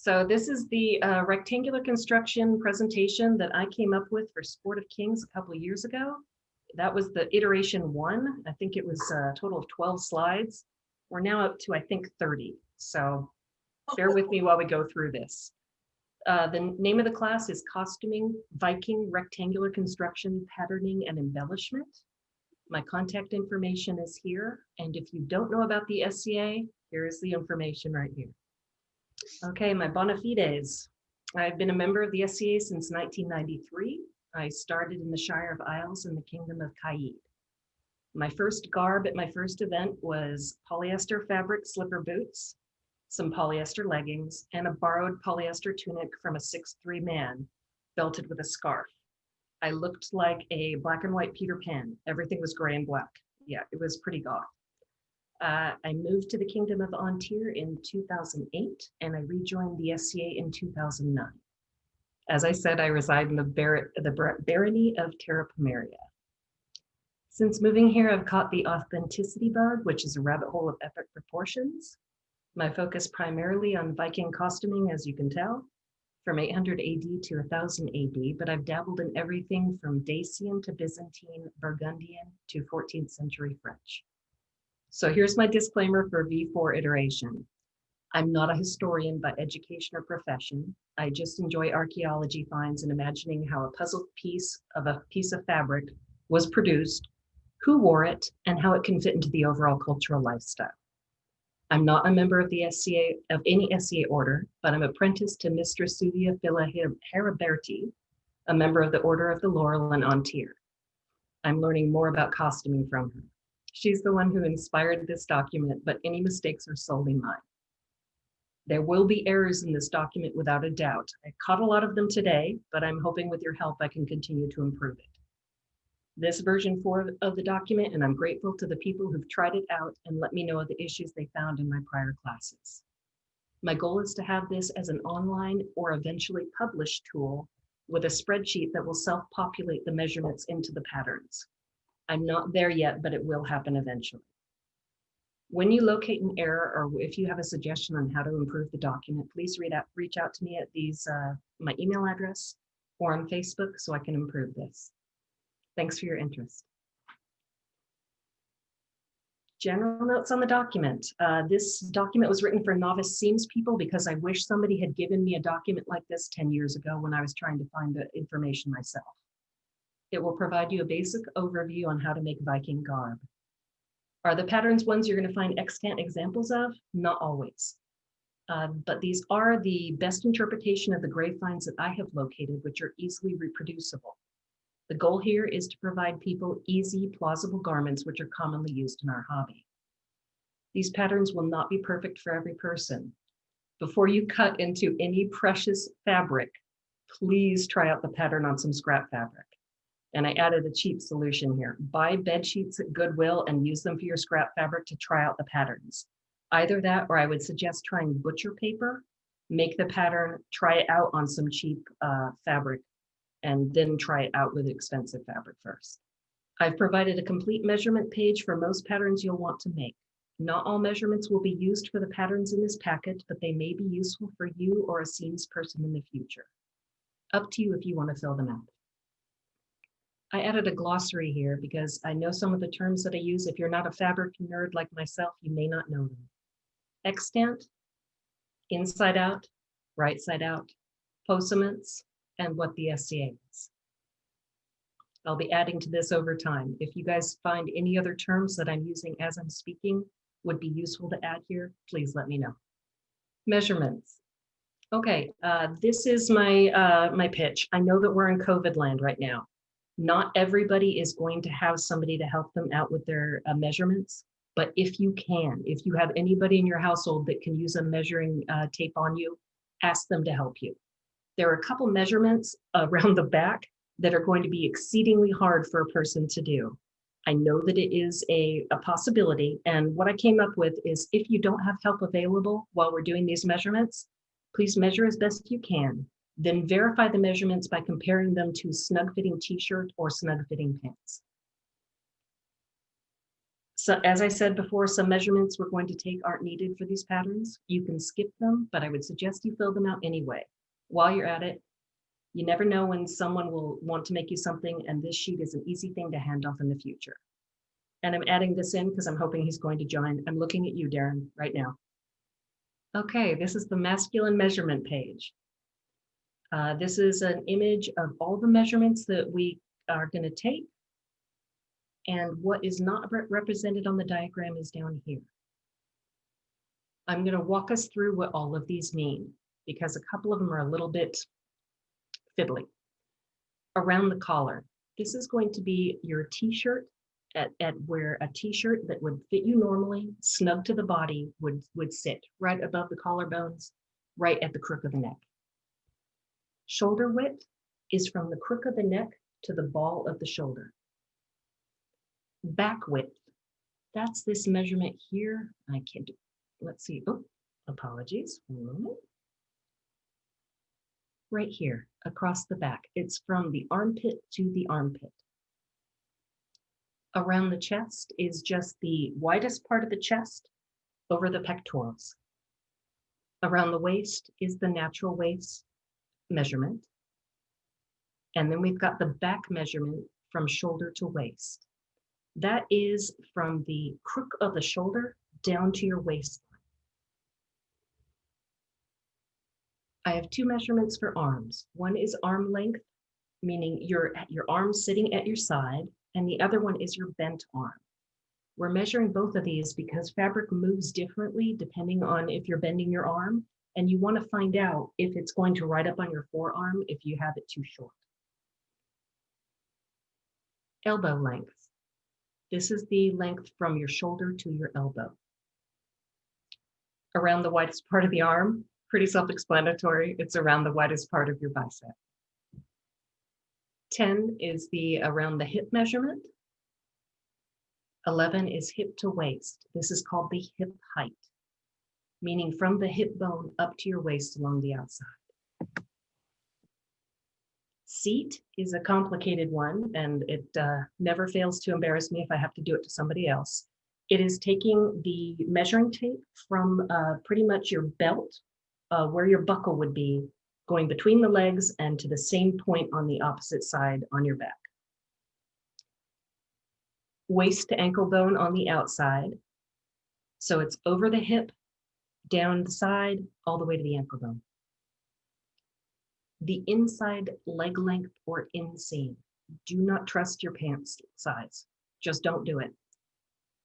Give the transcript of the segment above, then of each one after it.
So this is the rectangular construction presentation that I came up with for Sport of Kings a couple of years ago. That was the iteration 1. I think it was a total of 12 slides. We're now up to, I think, 30. So bear with me while we go through this. The name of the class is Costuming, Viking, Rectangular Construction, Patterning, and Embellishment. My contact information is here. And if you don't know about the SCA, here's the information right here. Okay, my bona fides. I've been a member of the SCA since 1993. I started in the Shire of Isles in the Kingdom of Kaid. My first garb at my first event was polyester fabric slipper boots, some polyester leggings, and a borrowed polyester tunic from a 6'3" man, belted with a scarf. I looked like a black and white Peter Pan. Everything was gray and black. Yeah, it was pretty goth. I moved to the Kingdom of Antir in 2008, and I rejoined the SCA in 2009. As I said, I reside in the barony of Terra, Pomaria. Since moving here, I've caught the authenticity bug, which is a rabbit hole of epic proportions. My focus primarily on Viking costuming, as you can tell, from 800 AD to 1000 AD, but I've dabbled in everything from Dacian to Byzantine, Burgundian to 14th century French. So here's my disclaimer for V4 iteration. I'm not a historian by education or profession. I just enjoy archaeology finds and imagining how a puzzle piece of fabric was produced, who wore it, and how it can fit into the overall cultural lifestyle. I'm not a member of the SCA, of any SCA order, but I'm apprenticed to Mistress Suvia Fila Heriberti, a member of the Order of the Laurel in Antir. I'm learning more about costuming from her. She's the one who inspired this document, but any mistakes are solely mine. There will be errors in this document without a doubt. I caught a lot of them today, but I'm hoping with your help I can continue to improve it. This version 4 of the document, and I'm grateful to the people who've tried it out and let me know of the issues they found in my prior classes. My goal is to have this as an online or eventually published tool with a spreadsheet that will self-populate the measurements into the patterns. I'm not there yet, but it will happen eventually. When you locate an error, or if you have a suggestion on how to improve the document, please reach out to me at my email address or on Facebook so I can improve this. Thanks for your interest. General notes on the document. This document was written for novice seams people because I wish somebody had given me a document like this 10 years ago when I was trying to find the information myself. It will provide you a basic overview on how to make Viking garb. Are the patterns ones you're going to find extant examples of? Not always. But these are the best interpretation of the grave finds that I have located, which are easily reproducible. The goal here is to provide people easy, plausible garments which are commonly used in our hobby. These patterns will not be perfect for every person. Before you cut into any precious fabric, please try out the pattern on some scrap fabric. And I added a cheap solution here. Buy bed sheets at Goodwill and use them for your scrap fabric to try out the patterns. Either that, or I would suggest trying butcher paper, make the pattern, try it out on some cheap fabric, and then try it out with expensive fabric first. I've provided a complete measurement page for most patterns you'll want to make. Not all measurements will be used for the patterns in this packet, but they may be useful for you or a seams person in the future. Up to you if you want to fill them out. I added a glossary here because I know some of the terms that I use. If you're not a fabric nerd like myself, you may not know them. Extant, inside out, right side out, possaments, and what the SCA is. I'll be adding to this over time. If you guys find any other terms that I'm using as I'm speaking would be useful to add here, please let me know. Measurements. Okay, this is my pitch. I know that we're in COVID land right now. Not everybody is going to have somebody to help them out with their measurements, but if you have anybody in your household that can use a measuring tape on you, ask them to help you. There are a couple measurements around the back that are going to be exceedingly hard for a person to do. I know that it is a possibility, and what I came up with is if you don't have help available while we're doing these measurements, please measure as best you can. Then verify the measurements by comparing them to snug-fitting t-shirt or snug-fitting pants. So as I said before, some measurements we're going to take aren't needed for these patterns. You can skip them, but I would suggest you fill them out anyway. While you're at it, you never know when someone will want to make you something, and this sheet is an easy thing to hand off in the future. And I'm adding this in because I'm hoping he's going to join. I'm looking at you, Darren, right now. Okay, this is the masculine measurement page. This is an image of all the measurements that we are going to take. And what is not represented on the diagram is down here. I'm going to walk us through what all of these mean, because a couple of them are a little bit fiddly. Around the collar, this is going to be your t-shirt at where a t-shirt that would fit you normally, snug to the body, would sit right above the collarbones, right at the crook of the neck. Shoulder width is from the crook of the neck to the ball of the shoulder. Back width, that's this measurement here. I can't, let's see, oh, apologies, 1 moment. Right here, across the back, it's from the armpit to the armpit. Around the chest is just the widest part of the chest over the pectorals. Around the waist is the natural waist measurement. And then we've got the back measurement from shoulder to waist. That is from the crook of the shoulder down to your waistline. I have 2 measurements for arms. One is arm length, meaning your arm sitting at your side, and the other one is your bent arm. We're measuring both of these because fabric moves differently depending on if you're bending your arm, and you want to find out if it's going to ride up on your forearm if you have it too short. Elbow length. This is the length from your shoulder to your elbow. Around the widest part of the arm, pretty self-explanatory. It's around the widest part of your bicep. 10 is around the hip measurement. 11 is hip to waist. This is called the hip height, meaning from the hip bone up to your waist along the outside. Seat is a complicated one, and it never fails to embarrass me if I have to do it to somebody else. It is taking the measuring tape from pretty much your belt, where your buckle would be, going between the legs and to the same point on the opposite side on your back. Waist to ankle bone on the outside. So it's over the hip, down the side, all the way to the ankle bone. The inside leg length or inseam. Do not trust your pants size. Just don't do it.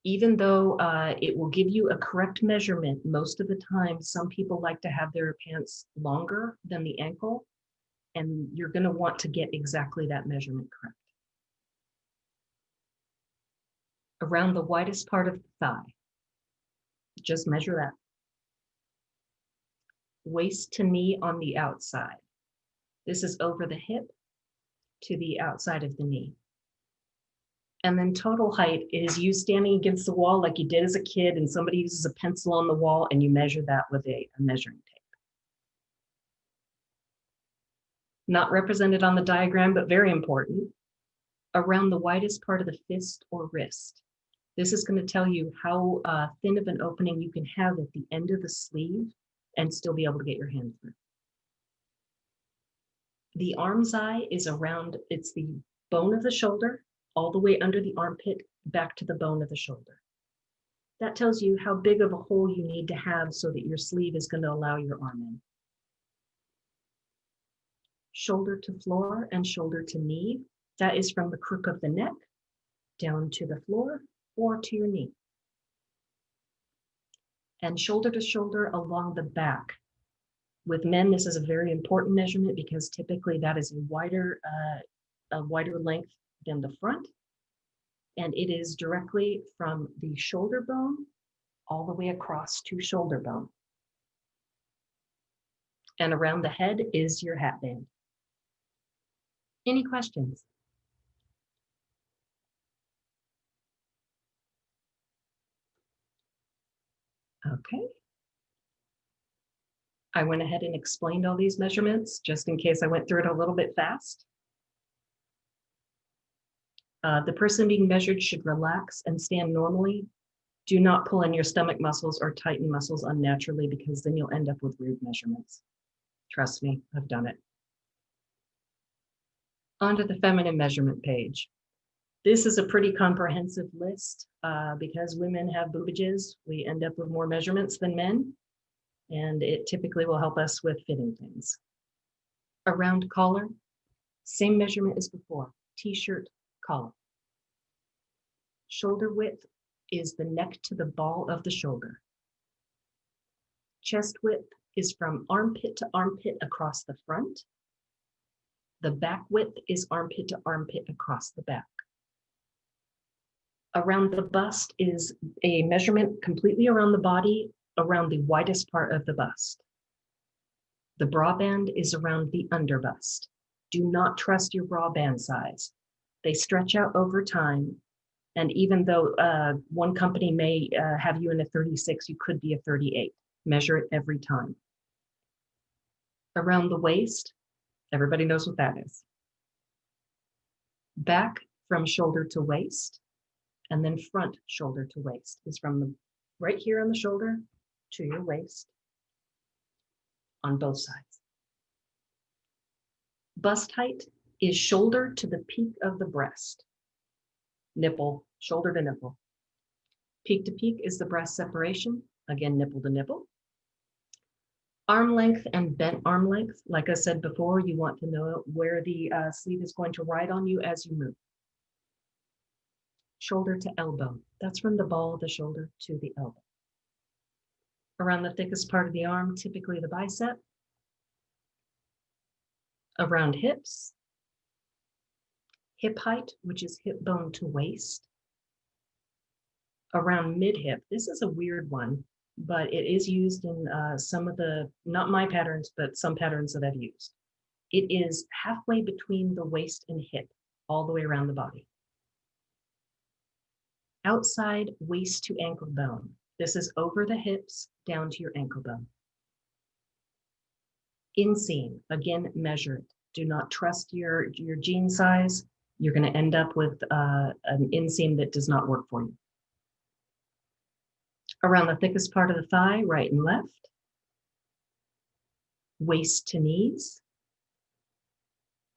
Even though it will give you a correct measurement, most of the time, some people like to have their pants longer than the ankle, and you're going to want to get exactly that measurement correct. Around the widest part of the thigh, just measure that. Waist to knee on the outside. This is over the hip to the outside of the knee. And then total height is you standing against the wall like you did as a kid, and somebody uses a pencil on the wall and you measure that with a measuring tape. Not represented on the diagram, but very important. Around the widest part of the fist or wrist. This is going to tell you how thin of an opening you can have at the end of the sleeve and still be able to get your hand through. The arm's eye is around, it's the bone of the shoulder, all the way under the armpit, back to the bone of the shoulder. That tells you how big of a hole you need to have so that your sleeve is going to allow your arm in. Shoulder to floor and shoulder to knee. That is from the crook of the neck down to the floor or to your knee. And shoulder to shoulder along the back. With men, this is a very important measurement because typically that is a wider length than the front. And it is directly from the shoulder bone all the way across to shoulder bone. And around the head is your hat band. Any questions? Okay. I went ahead and explained all these measurements just in case I went through it a little bit fast. The person being measured should relax and stand normally. Do not pull in your stomach muscles or tighten muscles unnaturally, because then you'll end up with weird measurements. Trust me, I've done it. Onto the feminine measurement page. This is a pretty comprehensive list because women have boobages. We end up with more measurements than men, and it typically will help us with fitting things. Around collar, same measurement as before, t-shirt, collar. Shoulder width is the neck to the ball of the shoulder. Chest width is from armpit to armpit across the front. The back width is armpit to armpit across the back. Around the bust is a measurement completely around the body, around the widest part of the bust. The bra band is around the under bust. Do not trust your bra band size. They stretch out over time. And even though one company may have you in a 36, you could be a 38. Measure it every time. Around the waist, everybody knows what that is. Back from shoulder to waist, and then front shoulder to waist is from the right here on the shoulder to your waist on both sides. Bust height is shoulder to the peak of the breast. Nipple, shoulder to nipple. Peak to peak is the breast separation. Again, nipple to nipple. Arm length and bent arm length. Like I said before, you want to know where the sleeve is going to ride on you as you move. Shoulder to elbow. That's from the ball of the shoulder to the elbow. Around the thickest part of the arm, typically the bicep. Around hips. Hip height, which is hip bone to waist. Around mid-hip. This is a weird one, but it is used in some of the, not my patterns, but some patterns that I've used. It is halfway between the waist and hip, all the way around the body. Outside waist to ankle bone. This is over the hips, down to your ankle bone. Inseam, again, measure it. Do not trust your jean size. You're going to end up with an inseam that does not work for you. Around the thickest part of the thigh, right and left. Waist to knees.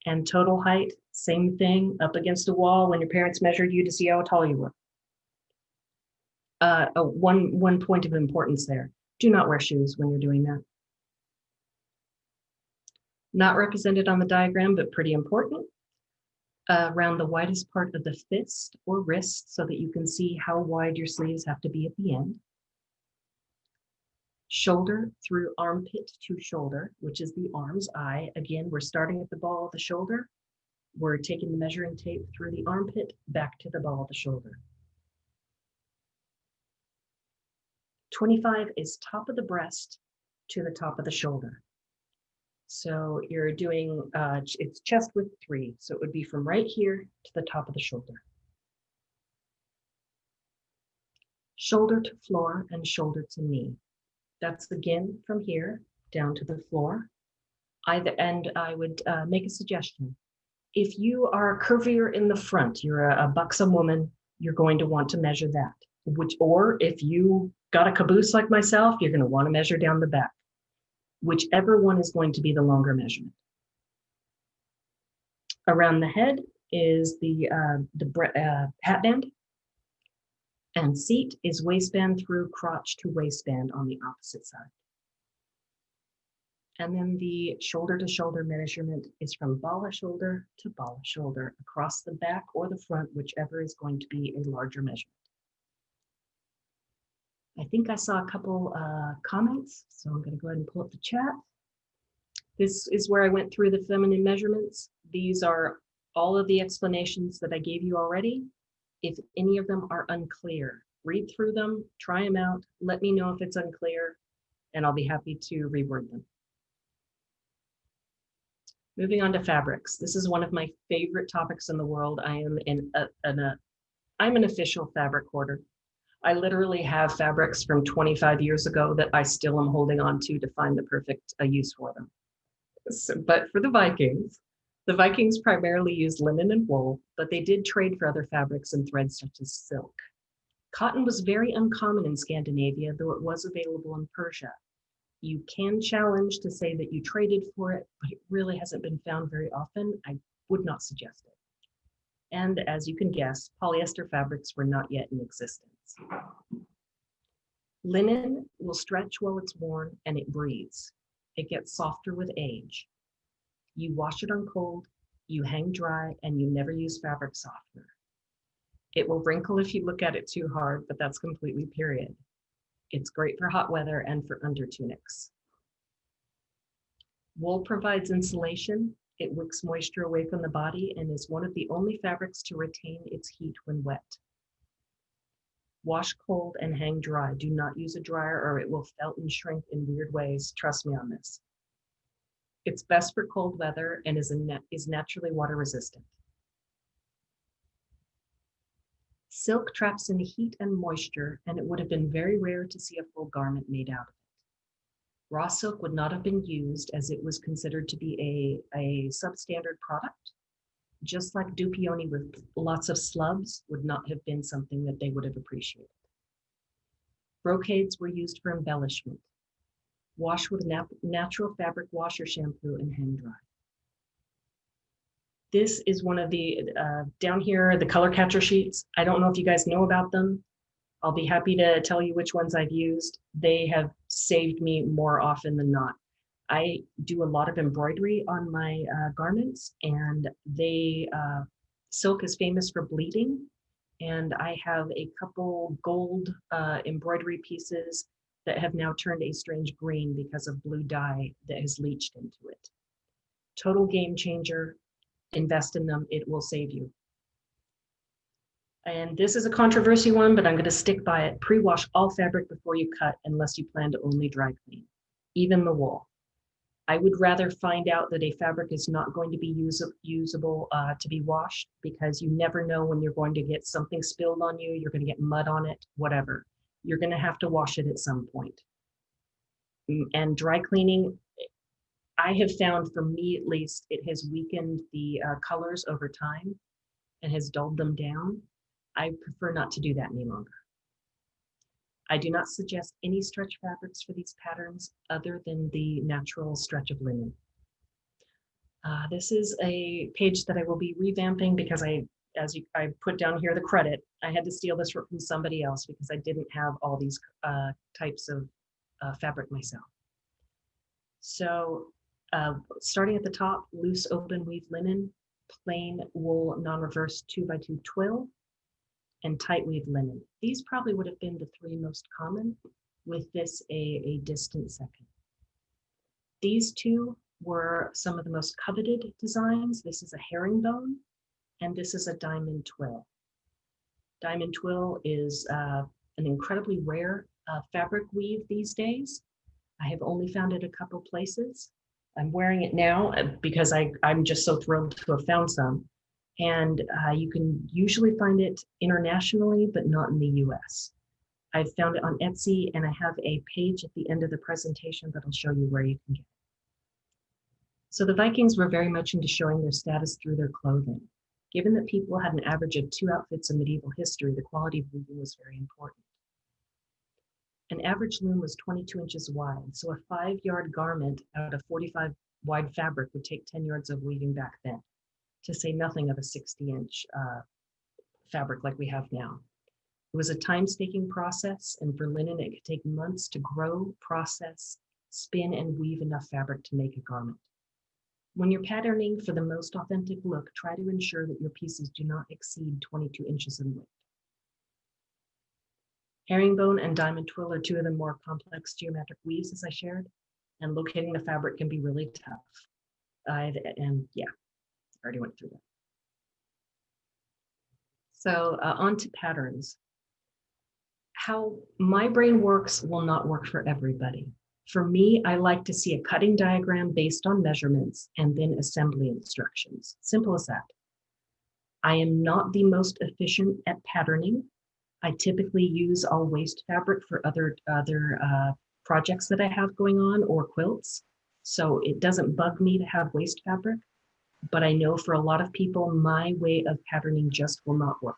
And total height, same thing, up against a wall when your parents measured you to see how tall you were. One point of importance there. Do not wear shoes when you're doing that. Not represented on the diagram, but pretty important. Around the widest part of the fist or wrist so that you can see how wide your sleeves have to be at the end. Shoulder through armpit to shoulder, which is the arm's eye. Again, we're starting at the ball of the shoulder. We're taking the measuring tape through the armpit back to the ball of the shoulder. 25 is top of the breast to the top of the shoulder. So you're doing, it's chest width 3. So it would be from right here to the top of the shoulder. Shoulder to floor and shoulder to knee. That's again from here down to the floor. And I would make a suggestion. If you are curvier in the front, you're a buxom woman, you're going to want to measure that. Or if you got a caboose like myself, you're going to want to measure down the back. Whichever one is going to be the longer measurement. Around the head is the hat band. And seat is waistband through crotch to waistband on the opposite side. And then the shoulder to shoulder measurement is from ball of shoulder to ball of shoulder across the back or the front, whichever is going to be a larger measurement. I think I saw a couple comments, so I'm going to go ahead and pull up the chat. This is where I went through the feminine measurements. These are all of the explanations that I gave you already. If any of them are unclear, read through them, try them out, let me know if it's unclear, and I'll be happy to reword them. Moving on to fabrics. This is one of my favorite topics in the world. I am I'm an official fabric hoarder. I literally have fabrics from 25 years ago that I still am holding on to find the perfect use for them. So, but for the Vikings, The Vikings primarily used linen and wool, but they did trade for other fabrics and threads such as silk. Cotton was very uncommon in Scandinavia, though it was available in Persia. You can challenge to say that you traded for it, but it really hasn't been found very often. I would not suggest it. And as you can guess, polyester fabrics were not yet in existence. Linen will stretch while it's worn and it breathes. It gets softer with age. You wash it on cold, you hang dry, and you never use fabric softener. It will wrinkle if you look at it too hard, but that's completely period. It's great for hot weather and for under tunics. Wool provides insulation. It wicks moisture away from the body and is one of the only fabrics to retain its heat when wet. Wash cold and hang dry. Do not use a dryer or it will felt and shrink in weird ways. Trust me on this. It's best for cold weather and is naturally water resistant. Silk traps in heat and moisture, and it would have been very rare to see a full garment made out of it. Raw silk would not have been used as it was considered to be a substandard product. Just like dupioni with lots of slubs would not have been something that they would have appreciated. Brocades were used for embellishment. Wash with natural fabric wash or shampoo and hang dry. This is one of the, down here, the color catcher sheets. I don't know if you guys know about them. I'll be happy to tell you which ones I've used. They have saved me more often than not. I do a lot of embroidery on my garments, and silk is famous for bleeding. And I have a couple gold embroidery pieces that have now turned a strange green because of blue dye that has leached into it. Total game changer. Invest in them, it will save you. And this is a controversy one, but I'm going to stick by it. Pre-wash all fabric before you cut unless you plan to only dry clean, even the wool. I would rather find out that a fabric is not going to be usable to be washed, because you never know when you're going to get something spilled on you, you're going to get mud on it, whatever. You're going to have to wash it at some point. And dry cleaning, I have found, for me at least, it has weakened the colors over time and has dulled them down. I prefer not to do that any longer. I do not suggest any stretch fabrics for these patterns other than the natural stretch of linen. This is a page that I will be revamping because I put down here the credit. I had to steal this from somebody else because I didn't have all these types of fabric myself. So starting at the top, loose open weave linen, plain wool non-reverse 2x2 twill, and tight weave linen. These probably would have been the three most common, with this a distant second. These two were some of the most coveted designs. This is a herringbone, and this is a diamond twill. Diamond twill is an incredibly rare fabric weave these days. I have only found it a couple places. I'm wearing it now because I'm just so thrilled to have found some. And you can usually find it internationally, but not in the US. I've found it on Etsy, and I have a page at the end of the presentation that'll show you where you can get it. So the Vikings were very much into showing their status through their clothing. Given that people had an average of 2 outfits in medieval history, the quality of weaving was very important. An average loom was 22 inches wide, so a 5-yard garment out of 45 wide fabric would take 10 yards of weaving back then, to say nothing of a 60-inch fabric like we have now. It was a time-taking process, and for linen, it could take months to grow, process, spin, and weave enough fabric to make a garment. When you're patterning for the most authentic look, try to ensure that your pieces do not exceed 22 inches in width. Herringbone and diamond twill are two of the more complex geometric weaves, as I shared, and locating the fabric can be really tough. And yeah, I already went through that. So on to patterns. How my brain works will not work for everybody. For me, I like to see a cutting diagram based on measurements and then assembly instructions. Simple as that. I am not the most efficient at patterning. I typically use all waste fabric for other projects that I have going on, or quilts. So it doesn't bug me to have waste fabric. but I know for a lot of people, my way of patterning just will not work.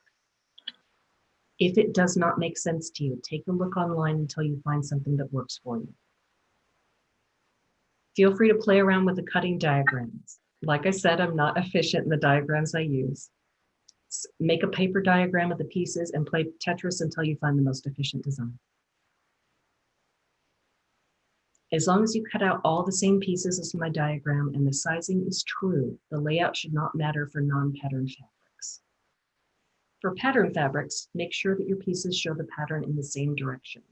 If it does not make sense to you, take a look online until you find something that works for you. Feel free to play around with the cutting diagrams. Like I said, I'm not efficient in the diagrams I use. Make a paper diagram of the pieces and play Tetris until you find the most efficient design. As long as you cut out all the same pieces as my diagram and the sizing is true, the layout should not matter for non-pattern fabrics. For pattern fabrics, make sure that your pieces show the pattern in the same direction.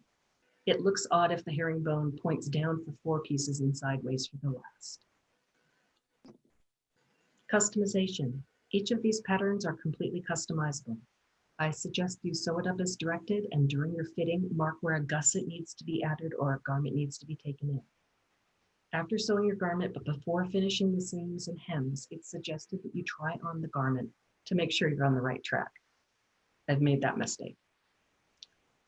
It looks odd if the herringbone points down for 4 pieces and sideways for the last. Customization. Each of these patterns are completely customizable. I suggest you sew it up as directed, and during your fitting, mark where a gusset needs to be added or a garment needs to be taken in. After sewing your garment, but before finishing the seams and hems, it's suggested that you try on the garment to make sure you're on the right track. I've made that mistake.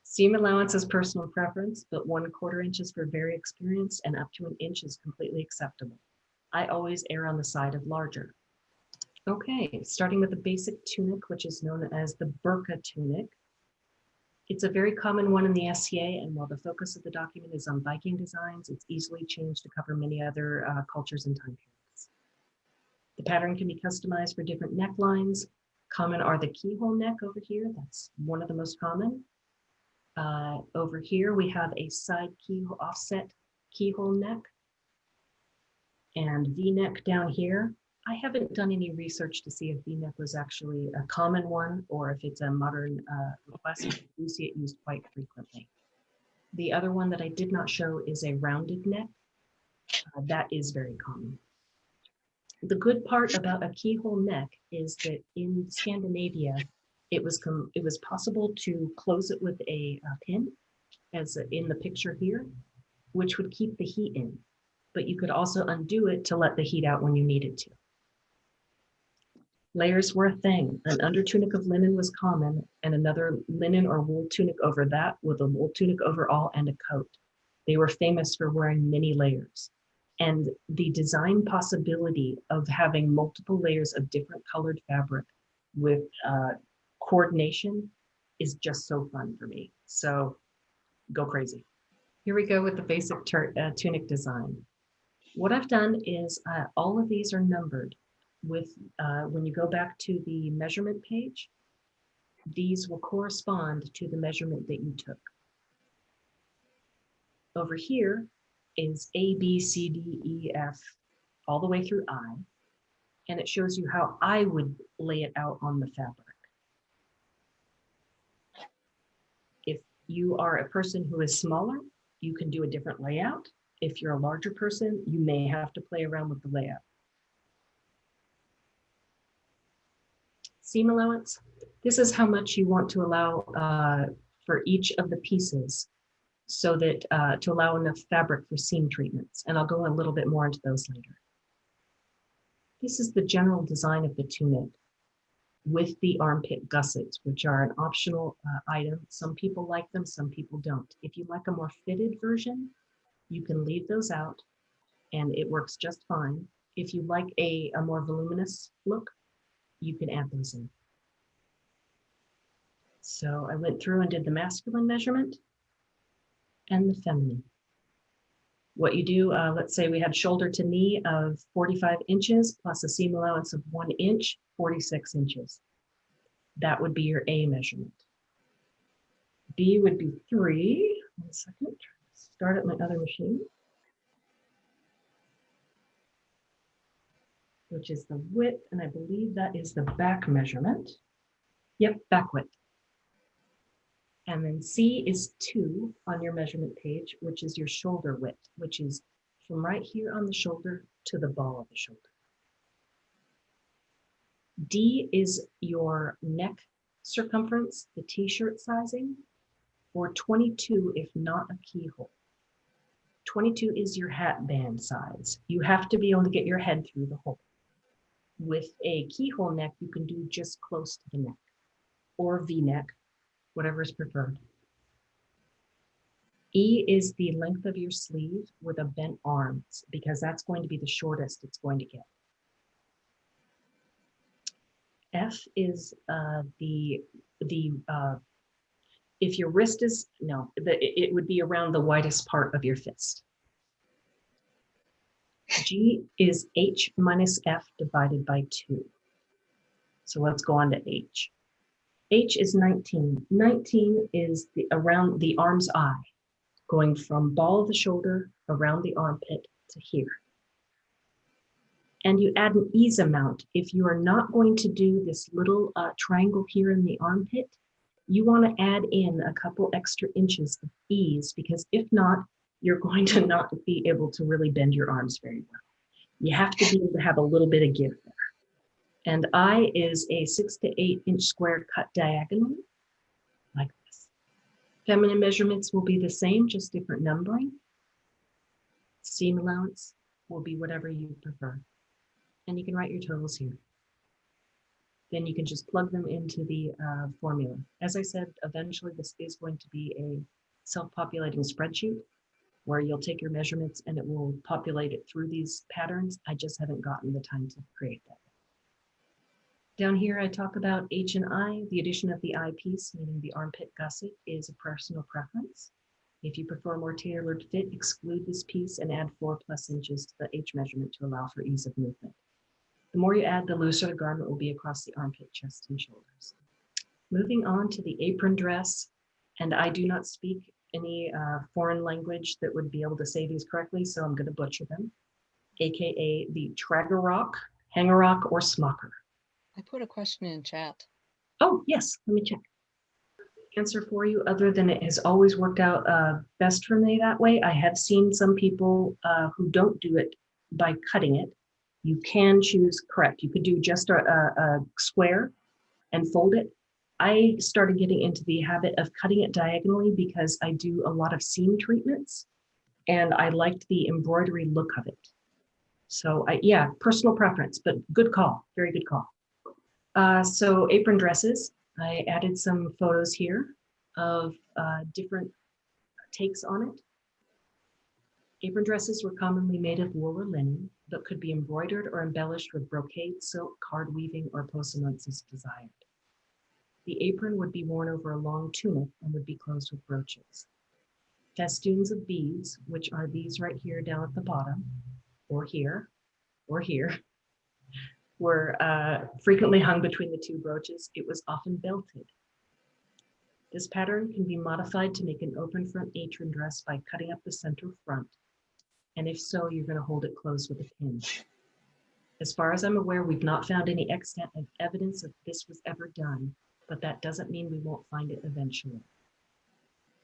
Seam allowance is personal preference, but 1/4 inch is for very experienced and up to 1 inch is completely acceptable. I always err on the side of larger. Okay, starting with the basic tunic, which is known as the BIRKA tunic. It's a very common one in the SCA, and while the focus of the document is on Viking designs, it's easily changed to cover many other cultures and time periods. The pattern can be customized for different necklines. Common are the keyhole neck over here. That's one of the most common. Over here, we have a side keyhole offset keyhole neck and V-neck down here. I haven't done any research to see if V-neck was actually a common one or if it's a modern request. We see it used quite frequently. The other one that I did not show is a rounded neck. That is very common. The good part about a keyhole neck is that in Scandinavia, it was possible to close it with a pin, as in the picture here, which would keep the heat in. But you could also undo it to let the heat out when you needed to. Layers were a thing. An under tunic of linen was common, and another linen or wool tunic over that with a wool tunic overall and a coat. They were famous for wearing many layers. And the design possibility of having multiple layers of different colored fabric with coordination is just so fun for me. So go crazy. Here we go with the basic tunic design. What I've done is all of these are numbered with, when you go back to the measurement page, these will correspond to the measurement that you took. Over here is A, B, C, D, E, F, all the way through I, and it shows you how I would lay it out on the fabric. If you are a person who is smaller, you can do a different layout. If you're a larger person, you may have to play around with the layout. Seam allowance. This is how much you want to allow for each of the pieces so that to allow enough fabric for seam treatments. And I'll go a little bit more into those later. This is the general design of the tunic with the armpit gussets, which are an optional item. Some people like them, some people don't. If you like a more fitted version, you can leave those out and it works just fine. If you like a more voluminous look, you can add those in. So I went through and did the masculine measurement and the feminine. What you do, let's say we had shoulder to knee of 45 inches plus a seam allowance of 1 inch, 46 inches. That would be your A measurement. B would be 3. 1 second, start at my other machine, which is the width, and I believe that is the back measurement. Yep, back width. And then C is 2 on your measurement page, which is your shoulder width, which is from right here on the shoulder to the ball of the shoulder. D is your neck circumference, the t-shirt sizing, or 22 if not a keyhole. 22 is your hat band size. You have to be able to get your head through the hole. With a keyhole neck, you can do just close to the neck, or V-neck, whatever is preferred. E is the length of your sleeve with a bent arm, because that's going to be the shortest it's going to get. F is if your wrist is, no, it would be around the widest part of your fist. G is H minus F divided by 2. So let's go on to H. H is 19. 19 is around the arm's eye, going from ball of the shoulder around the armpit to here. And you add an ease amount. If you are not going to do this little triangle here in the armpit, you want to add in a couple extra inches of ease, because if not, you're going to not be able to really bend your arms very well. You have to be able to have a little bit of give there. And I is a 6 to 8 inch square cut diagonally, like this. Feminine measurements will be the same, just different numbering. Seam allowance will be whatever you prefer. And you can write your totals here. Then you can just plug them into the formula. As I said, eventually this is going to be a self-populating spreadsheet where you'll take your measurements and it will populate it through these patterns. I just haven't gotten the time to create that. Down here, I talk about H and I. The addition of the I piece, meaning the armpit gusset, is a personal preference. If you prefer a more tailored fit, exclude this piece and add 4+ inches to the H measurement to allow for ease of movement. The more you add, the looser the garment will be across the armpit, chest, and shoulders. Moving on to the apron dress, and I do not speak any foreign language that would be able to say these correctly, so I'm going to butcher them, aka the tragerock, hangerock, or smocker. I put a question in chat. Oh, yes, let me check. Answer for you, other than it has always worked out best for me that way. I have seen some people who don't do it by cutting it. You can choose, correct, you could do just a square and fold it. I started getting into the habit of cutting it diagonally because I do a lot of seam treatments and I liked the embroidery look of it. So yeah, personal preference, but good call, very good call. So apron dresses, I added some photos here of different takes on it. Apron dresses were commonly made of wool or linen, but could be embroidered or embellished with brocade, silk, card weaving, or possaments as desired. The apron would be worn over a long tunic and would be closed with brooches. Festoons of beads, which are these right here down at the bottom, or here, were frequently hung between the two brooches. It was often belted. This pattern can be modified to make an open front apron dress by cutting up the center front. And if so, you're going to hold it closed with a pin. As far as I'm aware, we've not found any extant evidence that this was ever done, but that doesn't mean we won't find it eventually.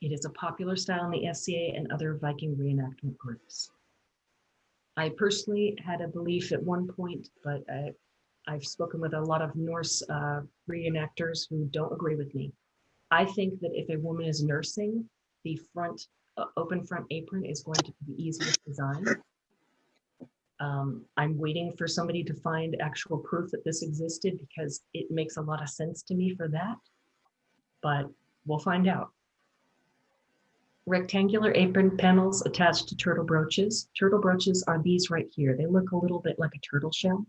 It is a popular style in the SCA and other Viking reenactment groups. I personally had a belief at one point, but I've spoken with a lot of Norse reenactors who don't agree with me. I think that if a woman is nursing, the front open front apron is going to be the easiest design. I'm waiting for somebody to find actual proof that this existed because it makes a lot of sense to me for that, but we'll find out. Rectangular apron panels attached to turtle brooches. Turtle brooches are these right here. They look a little bit like a turtle shell.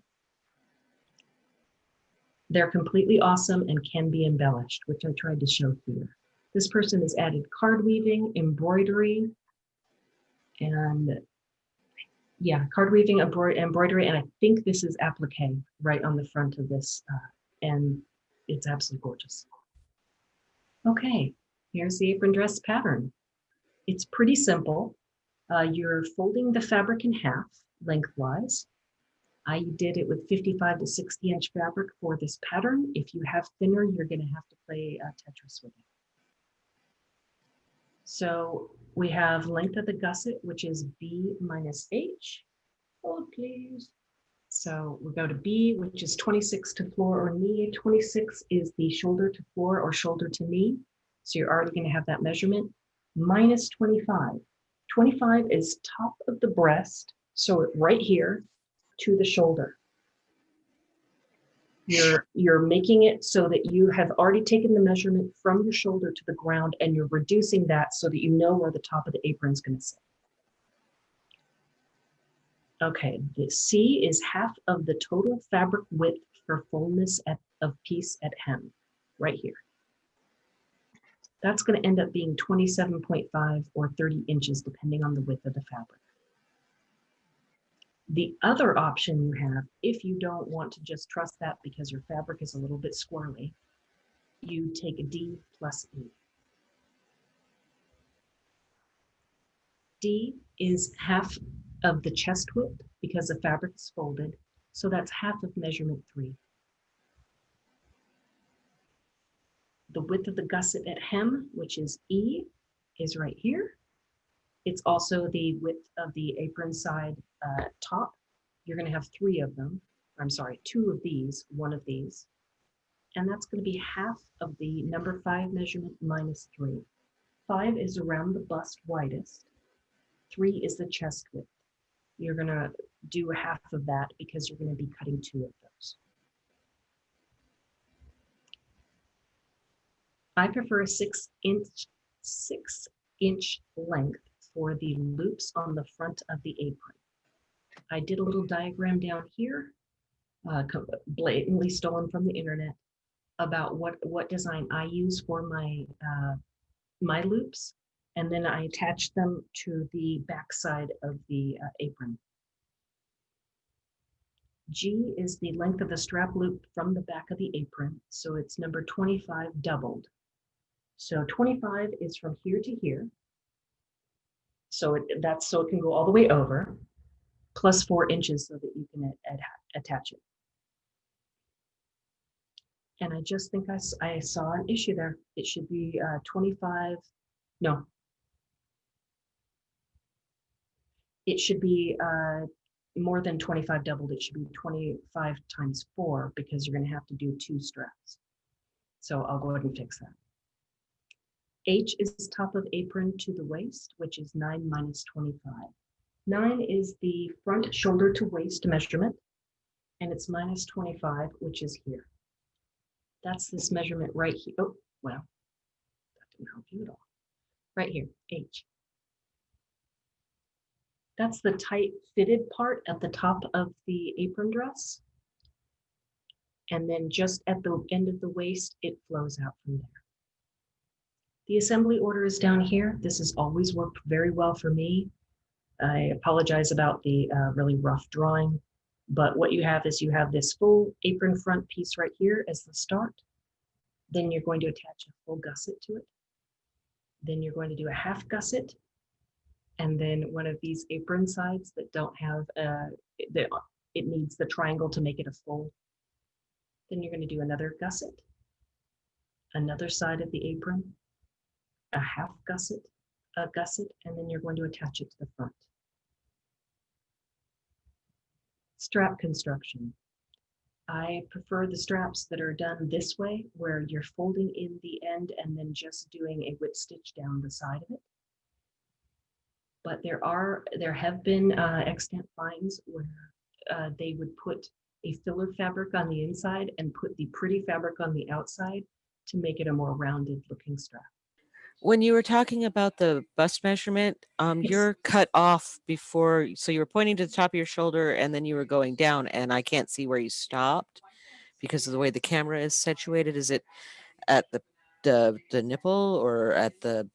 They're completely awesome and can be embellished, which I tried to show here. This person has added card weaving, embroidery, and yeah, card weaving, embroidery, and I think this is applique right on the front of this, and it's absolutely gorgeous. Okay, here's the apron dress pattern. It's pretty simple. You're folding the fabric in half lengthwise. I did it with 55 to 60 inch fabric for this pattern. If you have thinner, you're going to have to play Tetris with it. So we have length of the gusset, which is B minus H. Hold, please. So we go to B, which is 26 to floor or knee. 26 is the shoulder to floor or shoulder to knee. So you're already going to have that measurement. Minus 25. 25 is top of the breast, so right here to the shoulder. You're making it so that you have already taken the measurement from your shoulder to the ground, and you're reducing that so that you know where the top of the apron is going to sit. Okay, the C is half of the total fabric width for fullness of piece at hem, right here. That's going to end up being 27.5 or 30 inches, depending on the width of the fabric. The other option you have, if you don't want to just trust that because your fabric is a little bit squirrely, you take a D plus E. D is half of the chest width because the fabric is folded, so that's half of measurement 3. The width of the gusset at hem, which is E, is right here. It's also the width of the apron side top. You're going to have 3 of them. I'm sorry, 2 of these, 1 of these. And that's going to be half of the number 5 measurement minus 3. 5 is around the bust widest. 3 is the chest width. You're going to do half of that because you're going to be cutting 2 of those. I prefer a 6-inch length for the loops on the front of the apron. I did a little diagram down here, blatantly stolen from the internet, about what design I use for my my loops, and then I attached them to the back side of the apron. G is the length of the strap loop from the back of the apron, so it's number 25 doubled. So 25 is from here to here, so that's so it can go all the way over, plus 4 inches so that you can attach it. And I just think I saw an issue there. It should be 25, no. It should be more than 25 doubled. It should be 25 times 4 because you're going to have to do 2 straps. So I'll go ahead and fix that. H is top of apron to the waist, which is 9 minus 25. 9 is the front shoulder to waist measurement, and it's minus 25, which is here. That's this measurement right here. Oh, well, that didn't help you at all. Right here, H. That's the tight fitted part at the top of the apron dress. And then just at the end of the waist, it flows out from there. The assembly order is down here. This has always worked very well for me. I apologize about the really rough drawing, but what you have is you have this full apron front piece right here as the start. Then you're going to attach a full gusset to it. Then you're going to do a half gusset, and then one of these apron sides that don't have, it needs the triangle to make it a full. Then you're going to do another gusset, another side of the apron, a half gusset, a gusset, and then you're going to attach it to the front. Strap construction. I prefer the straps that are done this way, where you're folding in the end and then just doing a whip stitch down the side of it. But there have been extant finds where they would put a filler fabric on the inside and put the pretty fabric on the outside to make it a more rounded looking strap. When you were talking about the bust measurement, Yes. you're cut off before, so you were pointing to the top of your shoulder and then you were going down, and I can't see where you stopped because of the way the camera is situated. Is it at the nipple or at the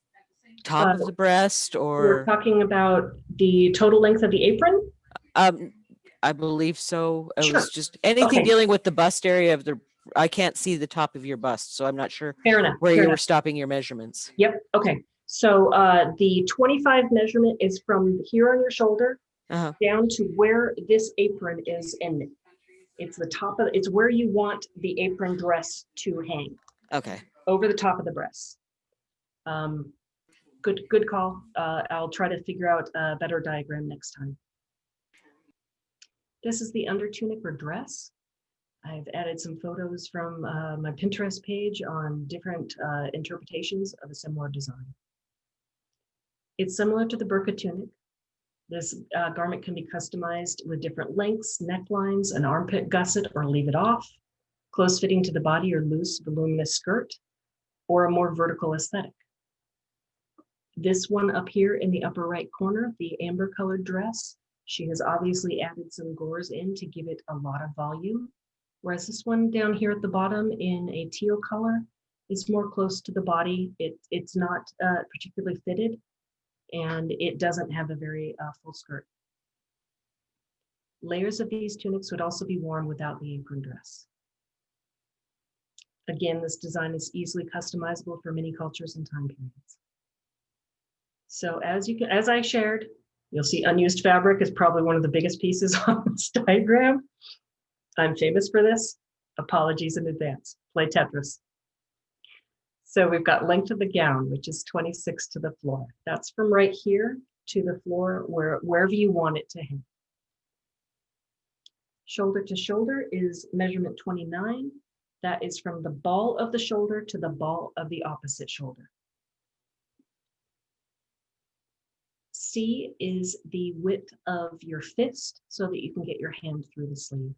top of the breast, We're or? talking about the total length of the apron? I believe so. It Sure. was just anything Okay. dealing with the bust area of the. I can't see the top of your bust, so I'm not sure Fair enough. where Fair you were enough. stopping your measurements. Yep. Okay. So the 25 measurement is from here on your shoulder down to where this apron is ending. It's the top of, it's where you want the apron dress to hang. Okay. Over the top of the breast. Good call. I'll try to figure out a better diagram next time. This is the under tunic or dress. I've added some photos from my Pinterest page on different interpretations of a similar design. It's similar to the BIRKA tunic. This garment can be customized with different lengths, necklines, an armpit gusset or leave it off, close fitting to the body or loose voluminous skirt, or a more vertical aesthetic. This one up here in the upper right corner, the amber colored dress, She has obviously added some gores in to give it a lot of volume, whereas this one down here at the bottom in a teal color is more close to the body. It's not particularly fitted, and it doesn't have a very full skirt. Layers of these tunics would also be worn without the apron dress. Again, this design is easily customizable for many cultures and time periods. So as I shared, you'll see unused fabric is probably one of the biggest pieces on this diagram. I'm famous for this. Apologies in advance. Play Tetris. So we've got length of the gown, which is 26 to the floor. That's from right here to the floor, wherever you want it to hang. Shoulder to shoulder is measurement 29. That is from the ball of the shoulder to the ball of the opposite shoulder. C is the width of your fist so that you can get your hand through the sleeve.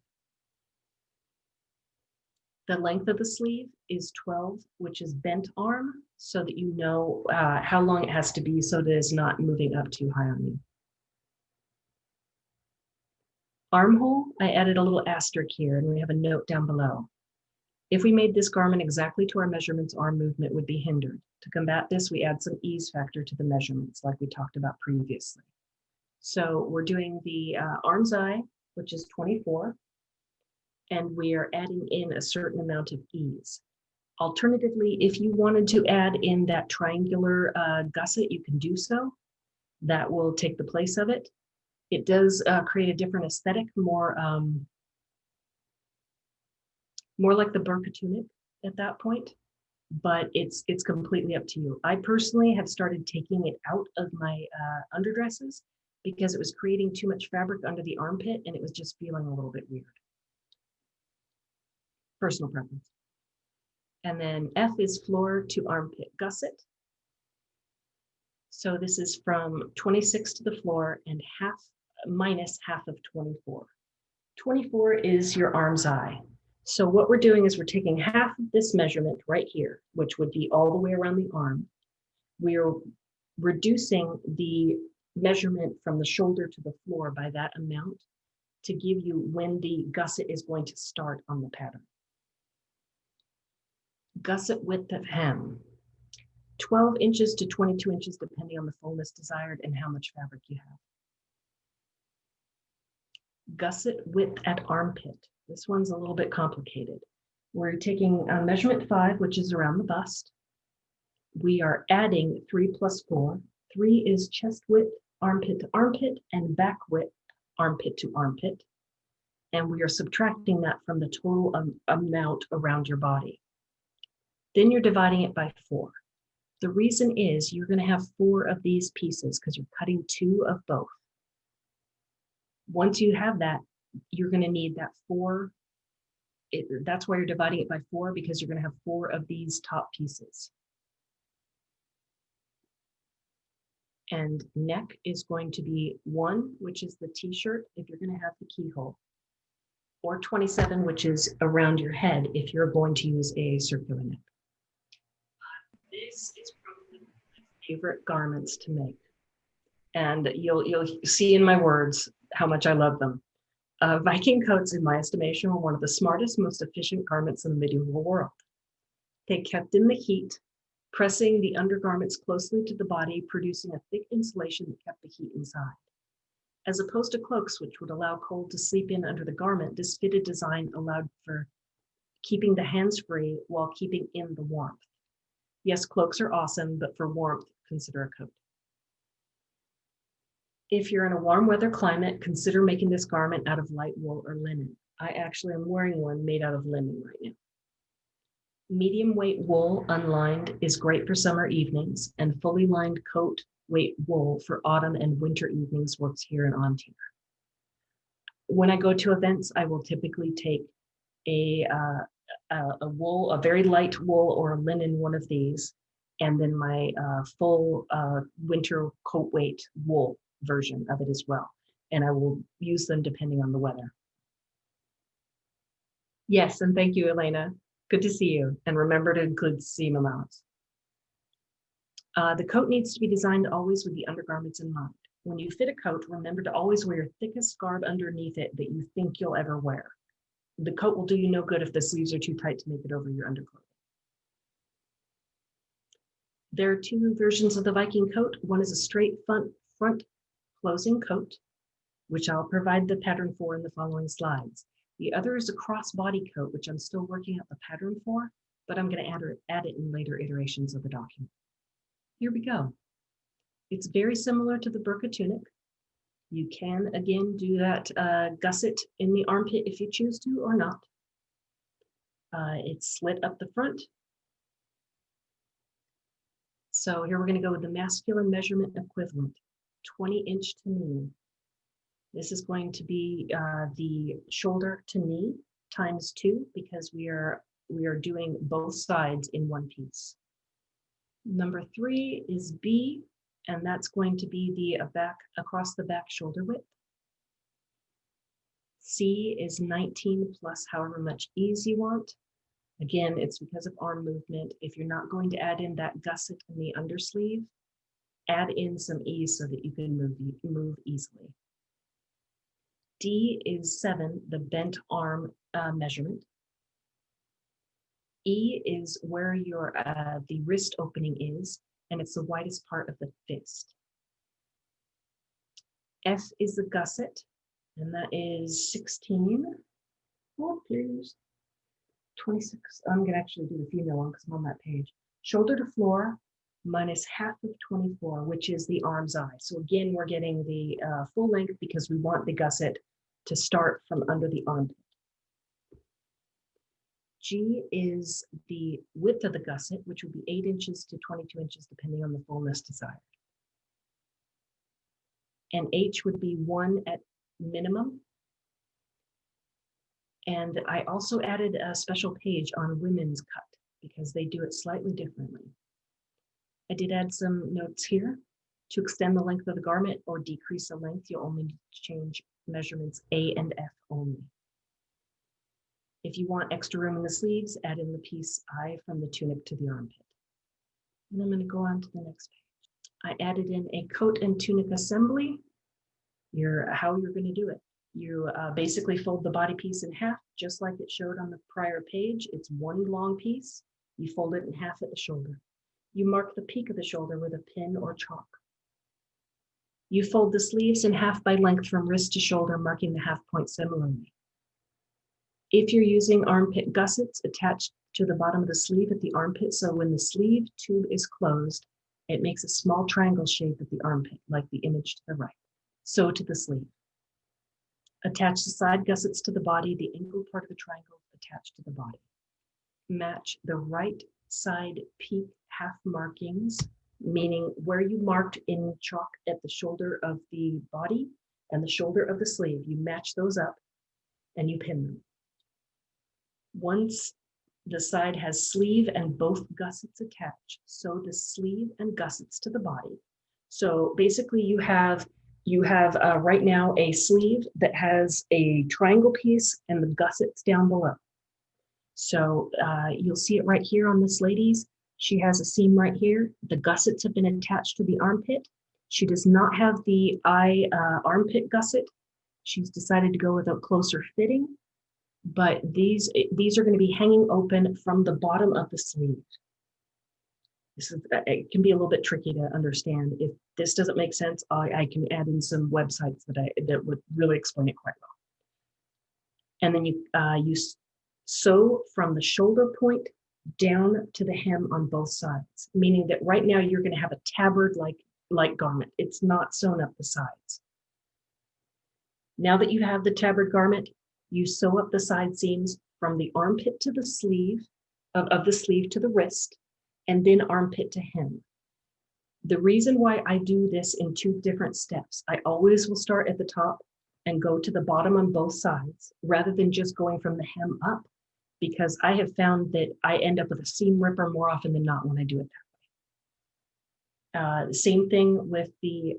The length of the sleeve is 12, which is bent arm, so that you know how long it has to be so that it's not moving up too high on you. Armhole, I added a little asterisk here, and we have a note down below. If we made this garment exactly to our measurements, arm movement would be hindered. To combat this, we add some ease factor to the measurements, like we talked about previously. So we're doing the arm's eye, which is 24, and we are adding in a certain amount of ease. Alternatively, if you wanted to add in that triangular gusset, you can do so. That will take the place of it. It does create a different aesthetic, more like the BIRKA tunic at that point, but it's completely up to you. I personally have started taking it out of my underdresses because it was creating too much fabric under the armpit and it was just feeling a little bit weird. Personal preference. And then F is floor to armpit gusset. So this is from 26 to the floor and minus half of 24. 24 is your arm's eye. So what we're doing is we're taking half of this measurement right here, which would be all the way around the arm. We're reducing the measurement from the shoulder to the floor by that amount to give you when the gusset is going to start on the pattern. Gusset width of hem, 12 inches to 22 inches, depending on the fullness desired and how much fabric you have. Gusset width at armpit. This one's a little bit complicated. We're taking measurement 5, which is around the bust. We are adding 3 plus 4. 3 is chest width, armpit to armpit, and back width, armpit to armpit. And we are subtracting that from the total amount around your body. Then you're dividing it by 4. The reason is you're going to have 4 of these pieces because you're cutting 2 of both. Once you have that, you're going to need that 4. That's why you're dividing it by 4, because you're going to have 4 of these top pieces. And neck is going to be 1, which is the t-shirt if you're going to have the keyhole, or 27, which is around your head if you're going to use a circular neck. This is probably one of my favorite garments to make. And you'll see in my words how much I love them. Viking coats, in my estimation, were one of the smartest, most efficient garments in the medieval world. They kept in the heat, pressing the undergarments closely to the body, producing a thick insulation that kept the heat inside. As opposed to cloaks, which would allow cold to seep in under the garment, this fitted design allowed for keeping the hands free while keeping in the warmth. Yes, cloaks are awesome, but for warmth, consider a coat. If you're in a warm weather climate, consider making this garment out of light wool or linen. I actually am wearing one made out of linen right now. Medium weight wool unlined is great for summer evenings, and fully lined coat weight wool for autumn and winter evenings works here in Ontario. When I go to events, I will typically take a wool, a very light wool or a linen one of these, and then my full winter coat weight wool version of it as well. And I will use them depending on the weather. Yes, and thank you, Elena. Good to see you. And remember to include seam amounts. The coat needs to be designed always with the undergarments in mind. When you fit a coat, remember to always wear your thickest garb underneath it that you think you'll ever wear. The coat will do you no good if the sleeves are too tight to make it over your underclothing. There are two versions of the Viking coat. One is a straight front closing coat, which I'll provide the pattern for in the following slides. The other is a crossbody coat, which I'm still working out the pattern for, but I'm going to add it in later iterations of the document. Here we go. It's very similar to the BIRKA tunic. You can, again, do that gusset in the armpit if you choose to or not. It's slit up the front. So here we're going to go with the masculine measurement equivalent, 20-inch to knee. This is going to be the shoulder to knee times 2 because we are doing both sides in one piece. Number 3 is B, and that's going to be the across the back shoulder width. C is 19 plus however much ease you want. Again, it's because of arm movement. If you're not going to add in that gusset in the undersleeve, add in some ease so that you can move easily. D is 7, the bent arm measurement. E is where your the wrist opening is, and it's the widest part of the fist. F is the gusset, and that is 16. Oh, please. 26. I'm going to actually do the female one because I'm on that page. Shoulder to floor minus half of 24, which is the arm's eye. So again, we're getting the full length because we want the gusset to start from under the armpit. G is the width of the gusset, which would be 8 inches to 22 inches, depending on the fullness desired. And H would be 1 at minimum. And I also added a special page on women's cut because they do it slightly differently. I did add some notes here. To extend the length of the garment or decrease the length, you'll only need to change measurements A and F only. If you want extra room in the sleeves, add in the piece I from the tunic to the armpit. And I'm going to go on to the next page. I added in a coat and tunic assembly. How you're going to do it. You basically fold the body piece in half, just like it showed on the prior page. It's one long piece. You fold it in half at the shoulder. You mark the peak of the shoulder with a pin or chalk. You fold the sleeves in half by length from wrist to shoulder, marking the half point similarly. If you're using armpit gussets, attached to the bottom of the sleeve at the armpit, so when the sleeve tube is closed, it makes a small triangle shape at the armpit, like the image to the right. So to the sleeve. Attach the side gussets to the body, the ankle part of the triangle attached to the body. Match the right side peak half markings, meaning where you marked in chalk at the shoulder of the body and the shoulder of the sleeve. You match those up and you pin them. Once the side has sleeve and both gussets attached, sew the sleeve and gussets to the body. So basically you have right now a sleeve that has a triangle piece and the gussets down below. So you'll see it right here on this lady's. She has a seam right here. The gussets have been attached to the armpit. She does not have the armpit gusset. She's decided to go with a closer fitting, but these are going to be hanging open from the bottom of the sleeve. It can be a little bit tricky to understand. If this doesn't make sense, I can add in some websites that would really explain it quite well. And then you sew from the shoulder point down to the hem on both sides, meaning that right now you're going to have a tabard like garment. It's not sewn up the sides. Now that you have the tabard garment, you sew up the side seams from the armpit to the sleeve, of the sleeve to the wrist, and then armpit to hem. The reason why I do this in 2 different steps, I always will start at the top and go to the bottom on both sides, rather than just going from the hem up, because I have found that I end up with a seam ripper more often than not when I do it that way. Same thing with the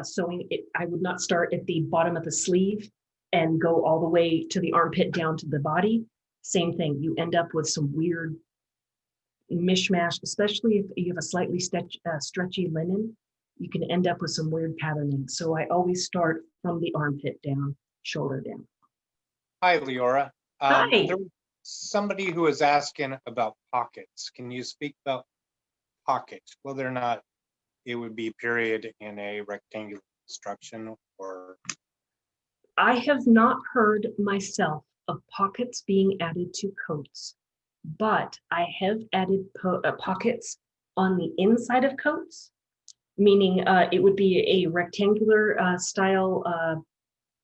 sewing. I would not start at the bottom of the sleeve and go all the way to the armpit down to the body. Same thing, you end up with some weird mishmash, especially if you have a slightly stretchy linen. you can end up with some weird patterning. So I always start from the armpit down, shoulder down. Hi, Leora. Hi. There was somebody who was asking about pockets. Can you speak about pockets, whether or not it would be period in a rectangular construction or? I have not heard myself of pockets being added to coats, but I have added pockets on the inside of coats, meaning it would be a rectangular style,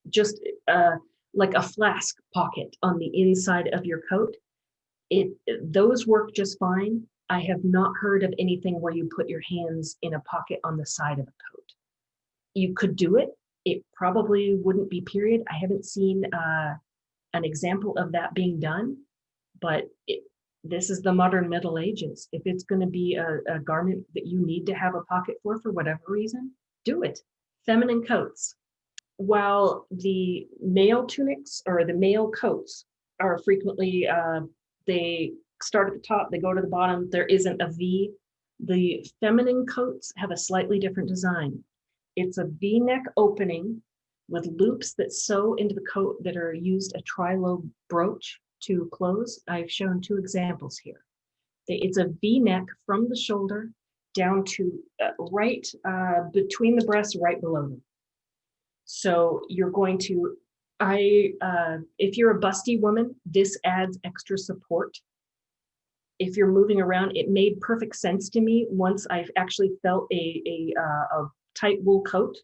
just like a flask pocket on the inside of your coat. Those work just fine. I have not heard of anything where you put your hands in a pocket on the side of a coat. You could do it. It probably wouldn't be period. I haven't seen an example of that being done, but this is the modern Middle Ages. If it's going to be a garment that you need to have a pocket for whatever reason, do it. Feminine coats. While the male tunics or the male coats are frequently, they start at the top, they go to the bottom, there isn't a V. The feminine coats have a slightly different design. It's a V-neck opening with loops that sew into the coat that are used a tri-lobe brooch to close. I've shown two examples here. It's a V-neck from the shoulder down to right between the breasts, right below them. So you're going to, if you're a busty woman, this adds extra support. If you're moving around, it made perfect sense to me once I've actually felt a tight wool coat.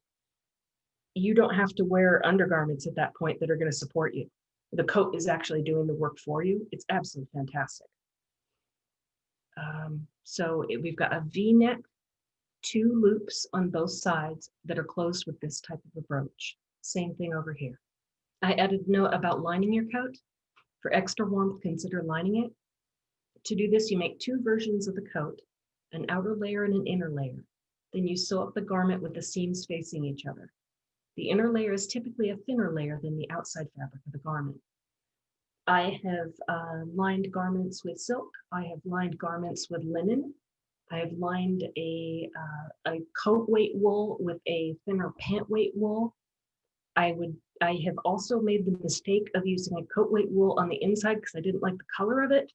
You don't have to wear undergarments at that point that are going to support you. The coat is actually doing the work for you. It's absolutely fantastic. We've got a V-neck, two loops on both sides that are closed with this type of a brooch. Same thing over here. I added a note about lining your coat. For extra warmth, consider lining it. To do this, you make two versions of the coat, an outer layer and an inner layer. Then you sew up the garment with the seams facing each other. The inner layer is typically a thinner layer than the outside fabric of the garment. I have lined garments with silk. I have lined garments with linen. I have lined a coat weight wool with a thinner pant weight wool. I have also made the mistake of using a coat weight wool on the inside because I didn't like the color of it,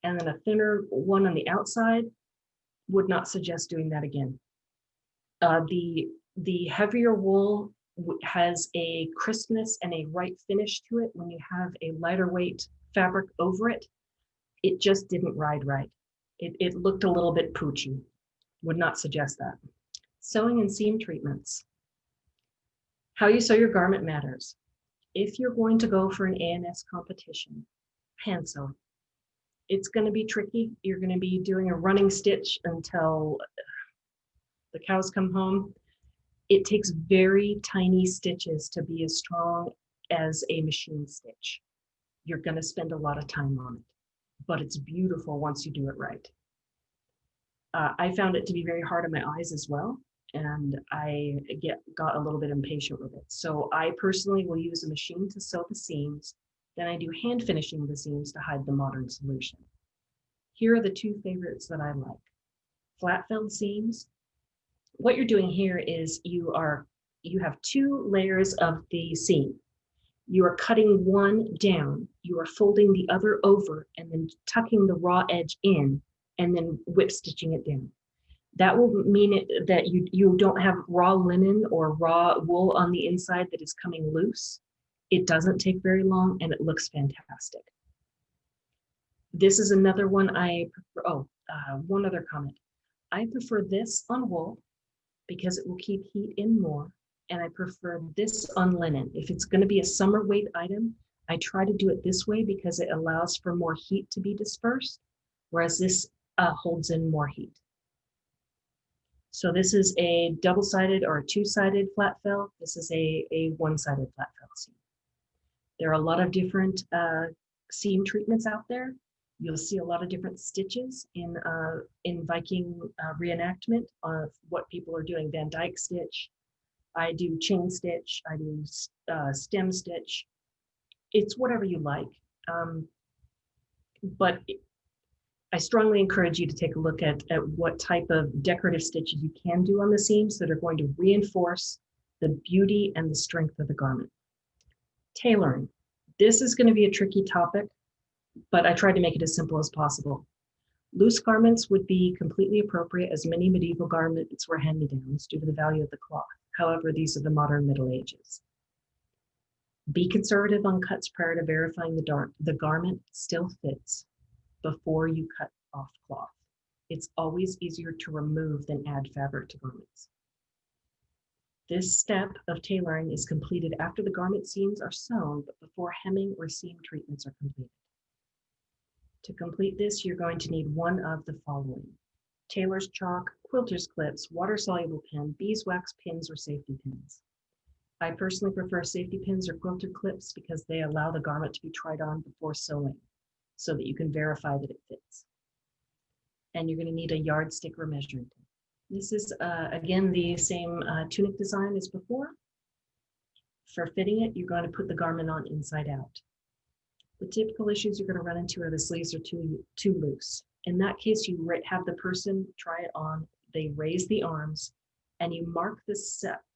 and then a thinner one on the outside. Would not suggest doing that again. The heavier wool has a crispness and a right finish to it. When you have a lighter weight fabric over it, it just didn't ride right. It looked a little bit poochy. Would not suggest that. Sewing and seam treatments. How you sew your garment matters. If you're going to go for an ANS competition, hand sew. It's going to be tricky. You're going to be doing a running stitch until the cows come home. It takes very tiny stitches to be as strong as a machine stitch. You're going to spend a lot of time on it, but it's beautiful once you do it right. I found it to be very hard on my eyes as well, and I got a little bit impatient with it. So I personally will use a machine to sew the seams, then I do hand finishing the seams to hide the modern solution. Here are the two favorites that I like. Flat felled seams. What you're doing here is you have two layers of the seam. You are cutting one down, you are folding the other over and then tucking the raw edge in and then whip stitching it down. That will mean that you don't have raw linen or raw wool on the inside that is coming loose. It doesn't take very long and it looks fantastic. This is another one I prefer. One other comment. I prefer this on wool because it will keep heat in more, and I prefer this on linen. If it's going to be a summer weight item, I try to do it this way because it allows for more heat to be dispersed, whereas this holds in more heat. So this is a double-sided or a two-sided flat fell. This is a one-sided flat fell seam. There are a lot of different seam treatments out there. You'll see a lot of different stitches in Viking reenactment of what people are doing. Van Dyke stitch. I do chain stitch. I do stem stitch. It's whatever you like. But I strongly encourage you to take a look at what type of decorative stitches you can do on the seams that are going to reinforce the beauty and the strength of the garment. Tailoring. This is going to be a tricky topic, but I tried to make it as simple as possible. Loose garments would be completely appropriate, as many medieval garments were hand-me-downs due to the value of the cloth. However, these are the modern Middle Ages. Be conservative on cuts prior to verifying the garment still fits before you cut off cloth. It's always easier to remove than add fabric to garments. This step of tailoring is completed after the garment seams are sewn, but before hemming or seam treatments are completed. To complete this, you're going to need one of the following: tailor's chalk, quilter's clips, water-soluble pen, beeswax pins, or safety pins. I personally prefer safety pins or quilter clips because they allow the garment to be tried on before sewing so that you can verify that it fits. And you're going to need a yardstick or measuring tape. This is, again, the same tunic design as before. For fitting it, you're going to put the garment on inside out. The typical issues you're going to run into are the sleeves are too loose. In that case, you have the person try it on, they raise the arms, and you mark the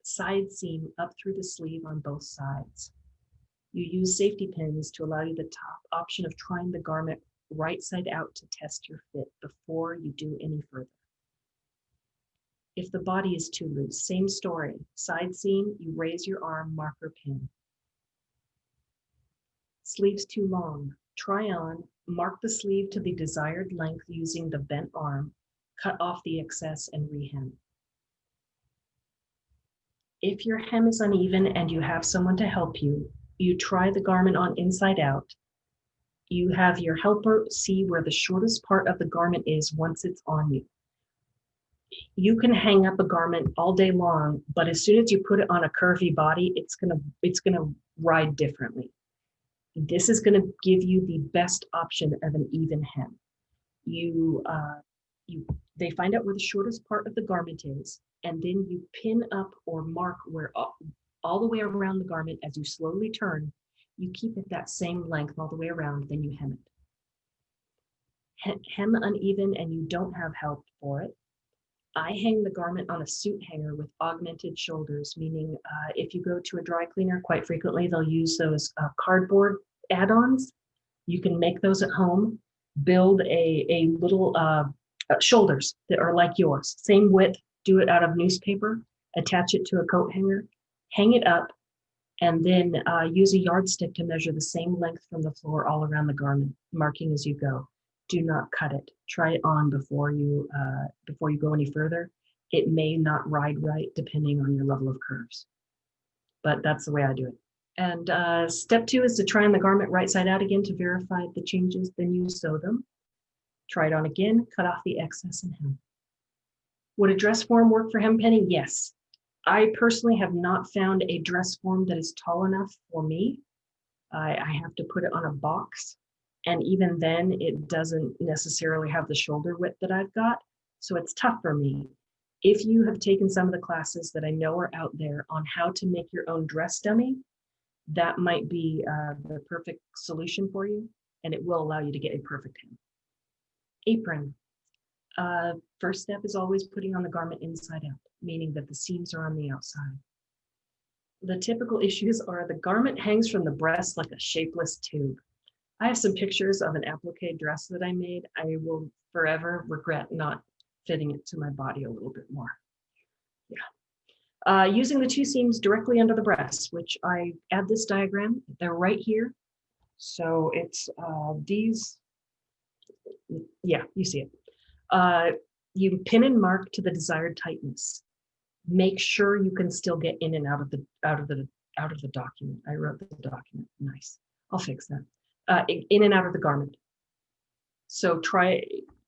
side seam up through the sleeve on both sides. You use safety pins to allow you the top option of trying the garment right side out to test your fit before you do any further. If the body is too loose, same story. Side seam, you raise your arm, marker pin. Sleeves too long, try on, mark the sleeve to the desired length using the bent arm, cut off the excess and rehem. If your hem is uneven and you have someone to help you, you try the garment on inside out. You have your helper see where the shortest part of the garment is once it's on you. You can hang up a garment all day long, but as soon as you put it on a curvy body, it's gonna ride differently. This is gonna give you the best option of an even hem. They find out where the shortest part of the garment is, and then you pin up or mark where all the way around the garment. As you slowly turn, you keep it that same length all the way around, then you hem it. Hem uneven and you don't have help for it. I hang the garment on a suit hanger with augmented shoulders, meaning if you go to a dry cleaner, quite frequently they'll use those cardboard add-ons. You can make those at home, build a little shoulders that are like yours, same width, do it out of newspaper, attach it to a coat hanger, hang it up, and then use a yardstick to measure the same length from the floor all around the garment, marking as you go. Do not cut it. Try it on before you go any further. It may not ride right depending on your level of curves, but that's the way I do it. And step 2 is to try on the garment right side out again to verify the changes, then you sew them. Try it on again, cut off the excess and hem. Would a dress form work for hem pinning? Yes. I personally have not found a dress form that is tall enough for me. I have to put it on a box. And even then, it doesn't necessarily have the shoulder width that I've got. So it's tough for me. If you have taken some of the classes that I know are out there on how to make your own dress dummy, that might be the perfect solution for you. And it will allow you to get a perfect hem. Apron. First step is always putting on the garment inside out, meaning that the seams are on the outside. The typical issues are the garment hangs from the breast like a shapeless tube. I have some pictures of an applique dress that I made. I will forever regret not fitting it to my body a little bit more. Yeah. Using the 2 seams directly under the breast, which I add this diagram. They're right here. So it's these, yeah, you see it. You pin and mark to the desired tightness. Make sure you can still get in and out of the document. I wrote the document. Nice. I'll fix that. In and out of the garment. So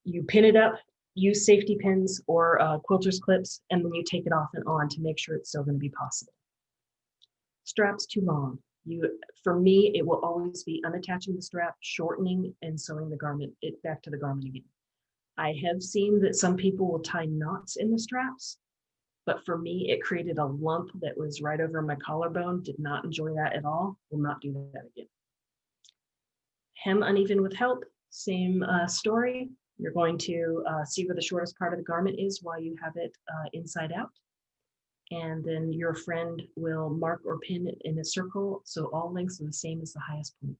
you pin it up, use safety pins or quilter's clips, and then you take it off and on to make sure it's still going to be possible. Straps too long. For me, it will always be unattaching the strap, shortening, and sewing the garment back to the garment again. I have seen that some people will tie knots in the straps, but for me, it created a lump that was right over my collarbone. Did not enjoy that at all. Will not do that again. Hem uneven with help, same story. You're going to see where the shortest part of the garment is while you have it inside out. And then your friend will mark or pin it in a circle so all lengths are the same as the highest point.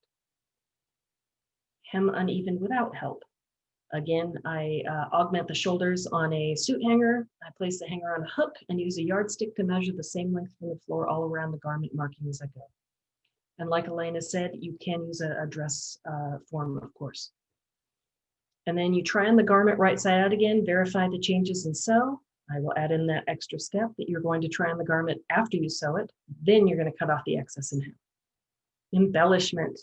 Hem uneven without help. Again, I augment the shoulders on a suit hanger. I place the hanger on a hook and use a yardstick to measure the same length from the floor all around the garment, marking as I go. And like Elena said, you can use a dress form, of course. And then you try on the garment right side out again, verify the changes and sew. I will add in that extra step that you're going to try on the garment after you sew it. Then you're going to cut off the excess in half. Embellishment.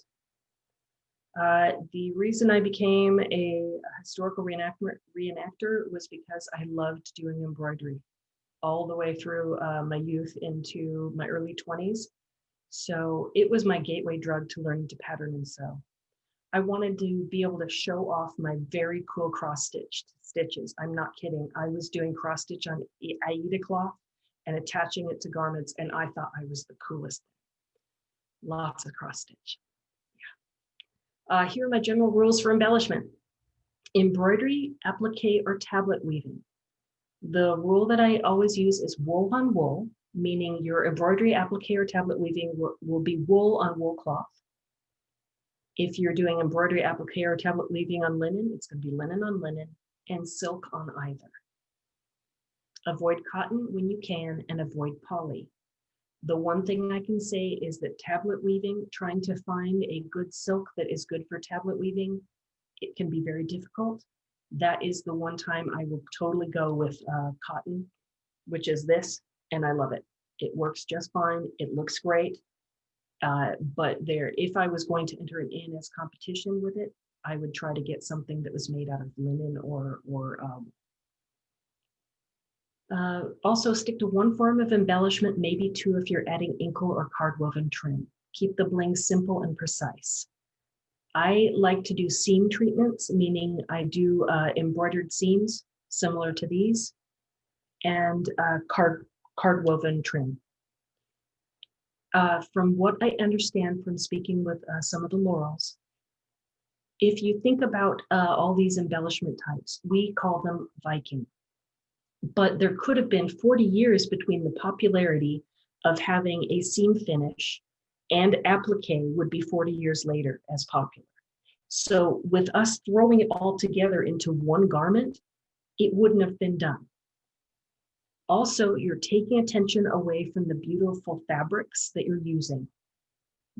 The reason I became a historical reenactor was because I loved doing embroidery all the way through my youth into my early 20s. So it was my gateway drug to learning to pattern and sew. I wanted to be able to show off my very cool cross-stitched stitches. I'm not kidding. I was doing cross-stitch on Aida cloth and attaching it to garments, and I thought I was the coolest thing. Lots of cross-stitch. Here are my general rules for embellishment. Embroidery, applique, or tablet weaving. The rule that I always use is wool on wool, meaning your embroidery, applique, or tablet weaving will be wool on wool cloth. If you're doing embroidery, applique, or tablet weaving on linen, it's going to be linen on linen and silk on either. Avoid cotton when you can and avoid poly. The one thing I can say is that tablet weaving, trying to find a good silk that is good for tablet weaving, it can be very difficult. That is the one time I will totally go with cotton, which is this, and I love it. It works just fine. It looks great. But if I was going to enter an ANS competition with it, I would try to get something that was made out of linen or also stick to one form of embellishment, maybe two if you're adding inkle or card woven trim. Keep the bling simple and precise. I like to do seam treatments, meaning I do embroidered seams similar to these and card woven trim. From what I understand from speaking with some of the laurels, if you think about all these embellishment types, we call them Viking. But there could have been 40 years between the popularity of having a seam finish and applique would be 40 years later as popular. So with us throwing it all together into one garment, it wouldn't have been done. Also, you're taking attention away from the beautiful fabrics that you're using.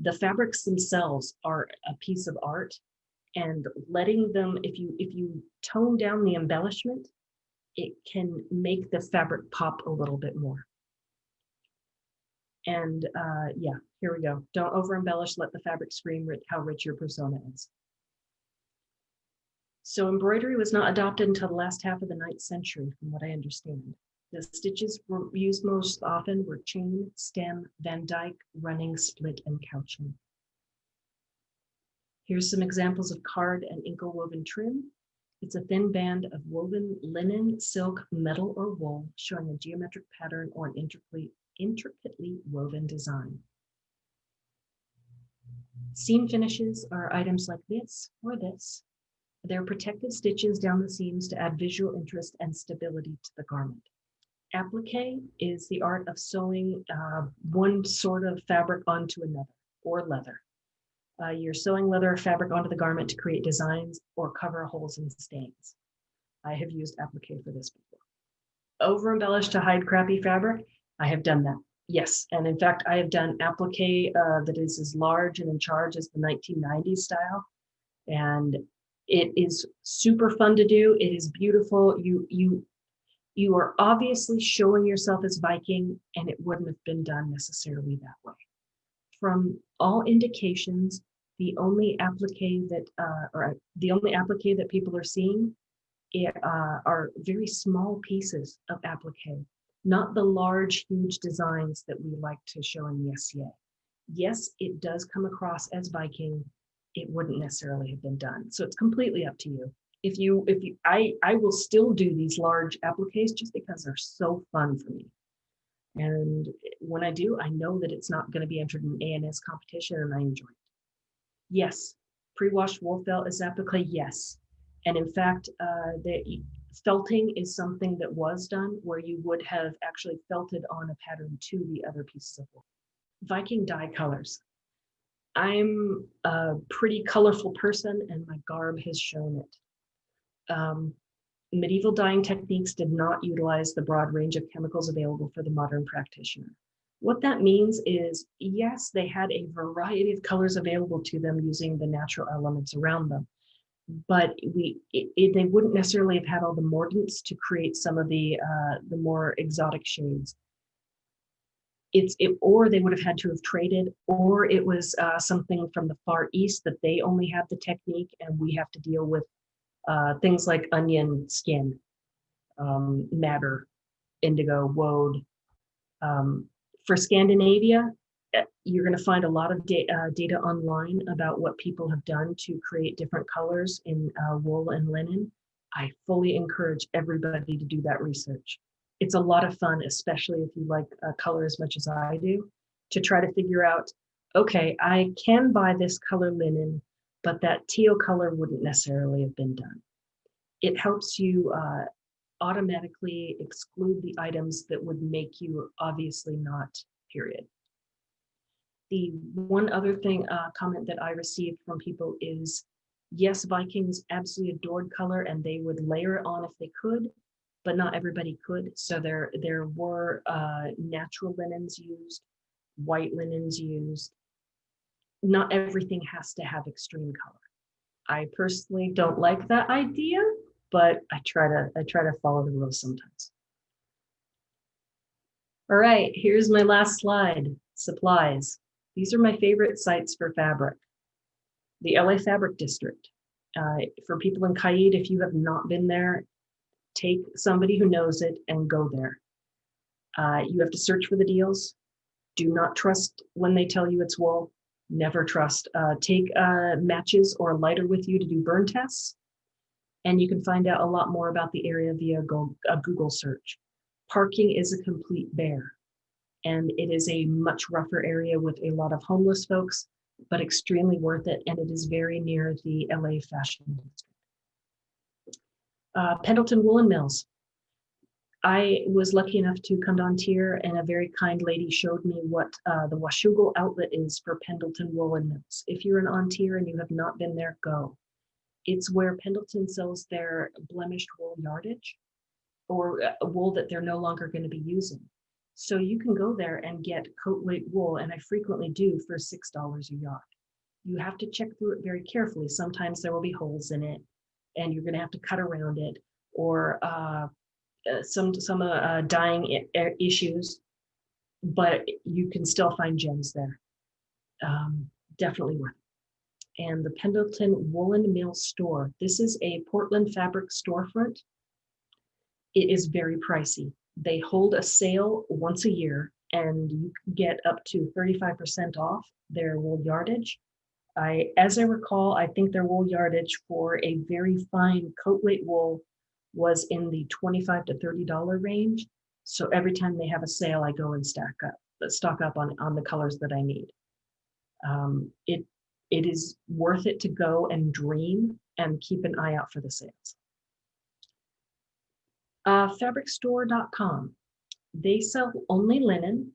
The fabrics themselves are a piece of art, and letting them, if you tone down the embellishment, it can make the fabric pop a little bit more. And yeah, here we go. Don't over embellish, let the fabric scream how rich your persona is. So embroidery was not adopted until the last half of the 9th century, from what I understand. The stitches were used most often were chain, stem, Van Dyke, running, split, and couching. Here's some examples of card and inkle woven trim. It's a thin band of woven linen, silk, metal, or wool, showing a geometric pattern or an intricately woven design. Seam finishes are items like this or this. They're protective stitches down the seams to add visual interest and stability to the garment. Applique is the art of sewing one sort of fabric onto another, or leather. You're sewing leather or fabric onto the garment to create designs or cover holes and stains. I have used applique for this before. Over embellish to hide crappy fabric. I have done that. Yes, and in fact, I have done applique that is as large and in charge as the 1990s style. And it is super fun to do. It is beautiful. You are obviously showing yourself as Viking, and it wouldn't have been done necessarily that way. From all indications, the only applique that people are seeing are very small pieces of applique, not the large, huge designs that we like to show in the SCA. Yes, it does come across as Viking. It wouldn't necessarily have been done. So it's completely up to you. I will still do these large appliques just because they're so fun for me. And when I do, I know that it's not going to be entered in an ANS competition, and I enjoy it. Yes, pre-washed wool felt is applique. Yes, And in fact, the felting is something that was done where you would have actually felted on a pattern to the other pieces of wool. Viking dye colors. I'm a pretty colorful person and my garb has shown it. Medieval dyeing techniques did not utilize the broad range of chemicals available for the modern practitioner. What that means is, yes, they had a variety of colors available to them using the natural elements around them, but they wouldn't necessarily have had all the mordants to create some of the more exotic shades. Or they would have had to have traded, or it was something from the Far East that they only have the technique and we have to deal with things like onion skin, madder, indigo, woad. For Scandinavia, you're going to find a lot of data online about what people have done to create different colors in wool and linen. I fully encourage everybody to do that research. It's a lot of fun, especially if you like color as much as I do, to try to figure out, okay, I can buy this color linen, but that teal color wouldn't necessarily have been done. It helps you automatically exclude the items that would make you obviously not, period. The one other thing, comment that I received from people is, yes, Vikings absolutely adored color and they would layer it on if they could, but not everybody could. So there were natural linens used, white linens used. Not everything has to have extreme color. I personally don't like that idea, but I try to follow the rules sometimes. All right, here's my last slide, supplies. These are my favorite sites for fabric. The LA Fabric District. For people in Kaid, if you have not been there, take somebody who knows it and go there. You have to search for the deals. Do not trust when they tell you it's wool. Never trust. Take matches or a lighter with you to do burn tests. And you can find out a lot more about the area via a Google search. Parking is a complete bear. And it is a much rougher area with a lot of homeless folks, but extremely worth it. And it is very near the LA Fashion District. Pendleton Woolen Mills. I was lucky enough to come on tier and a very kind lady showed me what the Washougal outlet is for Pendleton Woolen Mills. If you're an on tier and you have not been there, go. It's where Pendleton sells their blemished wool yardage or wool that they're no longer going to be using. So you can go there and get coat weight wool, and I frequently do, for $6 a yard. You have to check through it very carefully. Sometimes there will be holes in it, and you're going to have to cut around it, or some dyeing issues, but you can still find gems there. Definitely worth it. And the Pendleton Woolen Mill store. This is a Portland fabric storefront. It is very pricey. They hold a sale once a year and you can get up to 35% off their wool yardage. As I recall, I think their wool yardage for a very fine coat weight wool was in the $25 to $30 range. So every time they have a sale, I go and stock up on the colors that I need. It is worth it to go and dream and keep an eye out for the sales. Fabricstore.com. They sell only linen.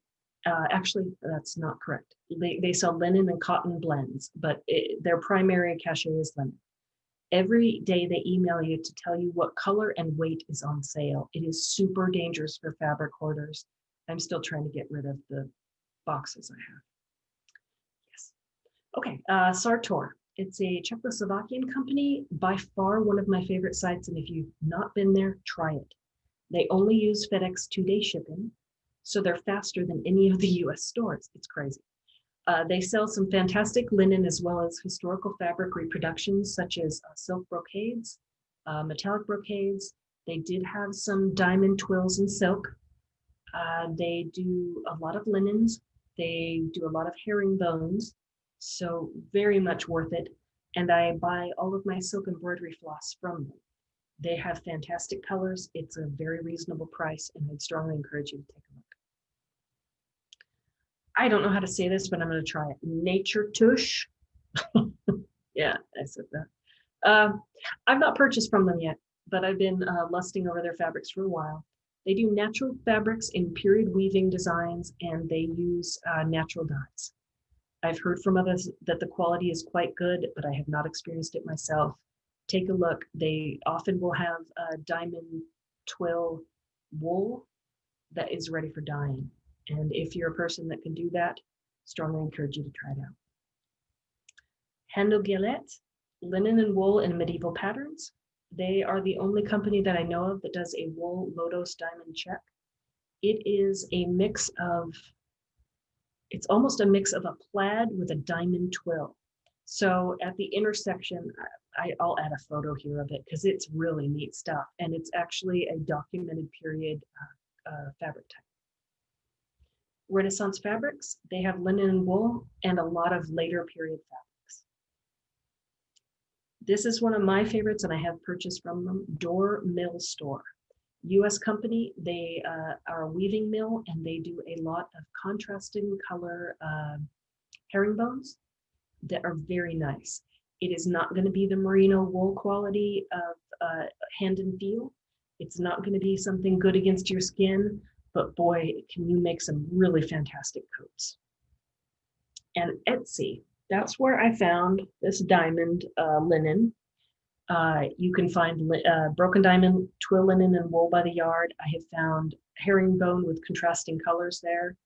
Actually, that's not correct. They sell linen and cotton blends, but their primary cachet is linen. Every day they email you to tell you what color and weight is on sale. It is super dangerous for fabric hoarders. I'm still trying to get rid of the boxes I have. Yes. Okay, Sartor. It's a Czechoslovakian company, by far one of my favorite sites, and if you've not been there, try it. They only use FedEx 2-day shipping, so they're faster than any of the US stores. It's crazy. They sell some fantastic linen as well as historical fabric reproductions such as silk brocades, metallic brocades. They did have some diamond twills and silk. They do a lot of linens. They do a lot of herringbones. So very much worth it. And I buy all of my silk embroidery floss from them. They have fantastic colors. It's a very reasonable price, and I'd strongly encourage you to take a look. I don't know how to say this, but I'm going to try it. Nature Tush. Yeah, I said that. I've not purchased from them yet, but I've been lusting over their fabrics for a while. They do natural fabrics in period weaving designs, and they use natural dyes. I've heard from others that the quality is quite good, but I have not experienced it myself. Take a look. They often will have a diamond twill wool that is ready for dyeing. And if you're a person that can do that, strongly encourage you to try it out. Handel Gillette, linen and wool in medieval patterns. They are the only company that I know of that does a wool lotus diamond check. It is a mix of, it's almost a mix of a plaid with a diamond twill. So at the intersection, I'll add a photo here of it because it's really neat stuff. And it's actually a documented period fabric type. Renaissance fabrics, they have linen and wool and a lot of later period fabrics. This is one of my favorites and I have purchased from them, Door Mill Store. US company, they are a weaving mill and they do a lot of contrasting color herringbones that are very nice. It is not going to be the merino wool quality of hand and feel. It's not going to be something good against your skin, but boy, can you make some really fantastic coats. And Etsy, that's where I found this diamond linen. You can find broken diamond twill linen and wool by the yard. I have found herringbone with contrasting colors there.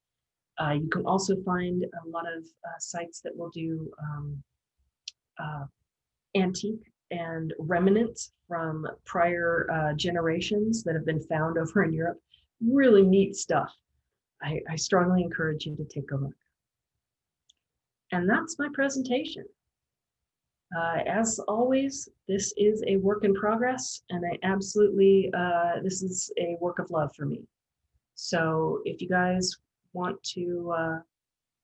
You can also find a lot of sites that will do antique and remnants from prior generations that have been found over in Europe. Really neat stuff. I strongly encourage you to take a look. And that's my presentation. As always, this is a work in progress, and I absolutely, this is a work of love for me. So if you guys want to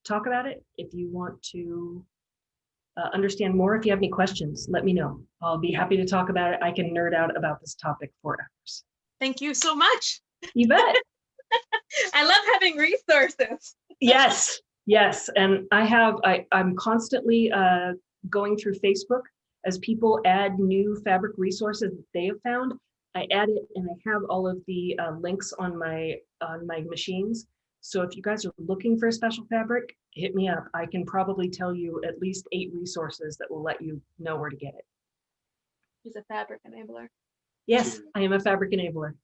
talk about it, if you want to understand more, if you have any questions, let me know. I'll be happy to talk about it. I can nerd out about this topic for hours. Thank you so much. You bet. I love having resources. Yes, yes. And I'm constantly going through Facebook as people add new fabric resources that they have found. I add it and I have all of the links on my machines. So if you guys are looking for a special fabric, hit me up. I can probably tell you at least 8 resources that will let you know where to get it. He's a fabric enabler. Yes, I am a fabric enabler.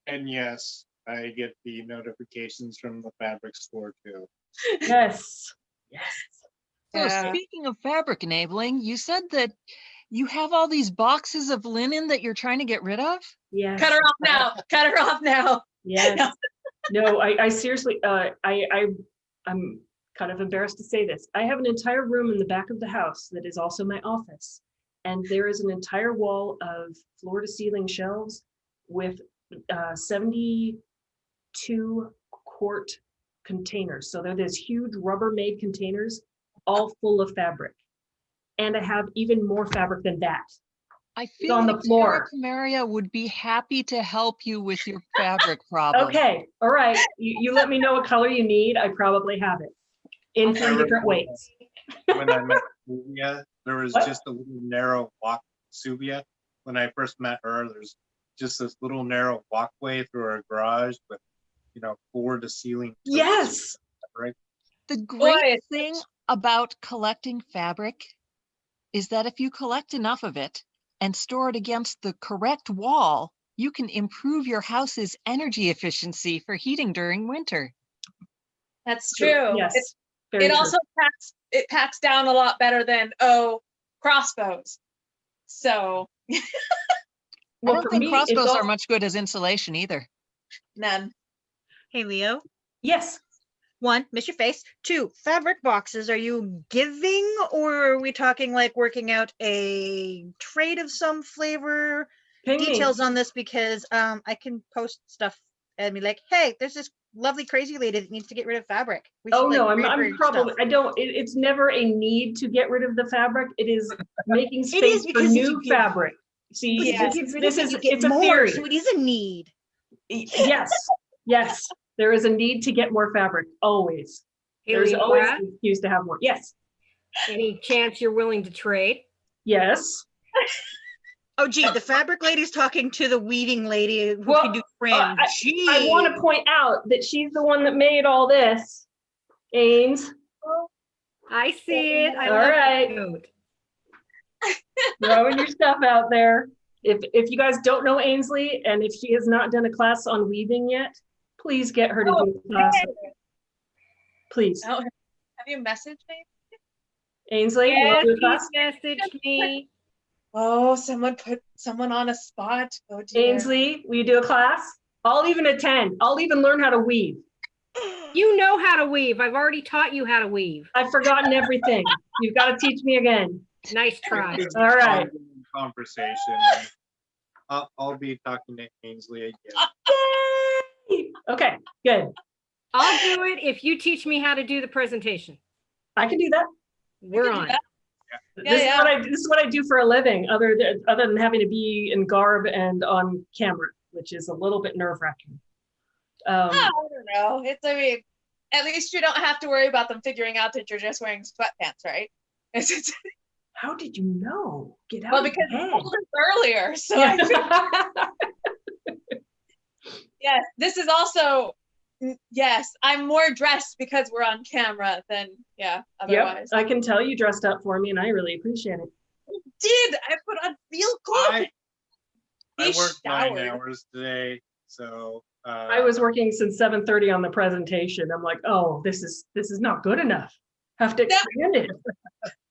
And yes, I get the notifications from the fabric store too. Yes, yes. So speaking of fabric enabling, you said that you have all these boxes of linen that you're trying to get rid of? Yes. Cut her off now. Cut her off now. Yes. No, I seriously, I'm kind of embarrassed to say this. I have an entire room in the back of the house that is also my office. And there is an entire wall of floor to ceiling shelves with 72 quart containers. So they're these huge Rubbermaid containers, all full of fabric. And I have even more fabric than that. I feel on the like floor. Terra Pomaria would be happy to help you with your fabric problem. Okay, all right. You let me know what color you need. I probably have it in 3 different ways. When I met Subia, there was What? just a little narrow walk. Subia, when I first met her, there's just this little narrow walkway through our garage with, floor to ceiling. Yes. Right. The great thing about collecting fabric is that if you collect enough of it and store it against the correct wall, you can improve your house's energy efficiency for heating during winter. That's true. Yes. It also packs down a lot better than crossbows. So I don't think crossbows are much good as insulation either. None. Hey, Leo. Yes. 1, miss your face. 2, fabric boxes. Are you giving, or are we talking like working out a trade of some flavor? Details on this, because I can post stuff and be like, hey, there's this lovely crazy lady that needs to get rid of fabric. Oh no, I'm probably, I don't, it's never a need to get rid of the fabric. It is making space for new fabric. See, this is, it's a theory. So it is a need. Yes, yes. There is a need to get more fabric, always. There's always an excuse to have more. Yes. Any chance you're willing to trade? Yes. Oh, gee, the fabric lady's talking to the weaving lady who Well, can do fringe. Gee. I want to point out that she's the one that made all this. Ains. I see it. I All love right. it. Throwing your stuff out there. If you guys don't know Ainsley, and if she has not done a class on weaving yet, please get her to do a class. Please. Oh, have you messaged me? Ainsley, you want Yes, to do a class? please message me. Oh, someone put someone on a spot. Oh dear. Ainsley, will you do a class? I'll even attend. I'll even learn how to weave. You know how to weave. I've already taught you how to weave. I've forgotten everything. You've got to teach me again. Nice try. It's All right. ongoing Conversation. I'll be talking to Ainsley again. Yay! Okay, good. I'll do it if you teach me how to do the presentation. I can do that. We're on it. This is what I do for a living, other than having to be in garb and on camera, which is a little bit nerve-wracking. I don't know. I mean, at least you don't have to worry about them figuring out that you're just wearing sweatpants, right? How did you know? Get out Well, of because your you head. told us earlier. So I feel, yes, this is also, yes, I'm more dressed because we're on camera than, Yep, otherwise. I can tell you dressed up for me, and I really appreciate it. I put on real clothes. I He worked 9 showered. hours today, so I was working since 7:30 on the presentation. I'm like, oh, this is not good enough. Have to expand it.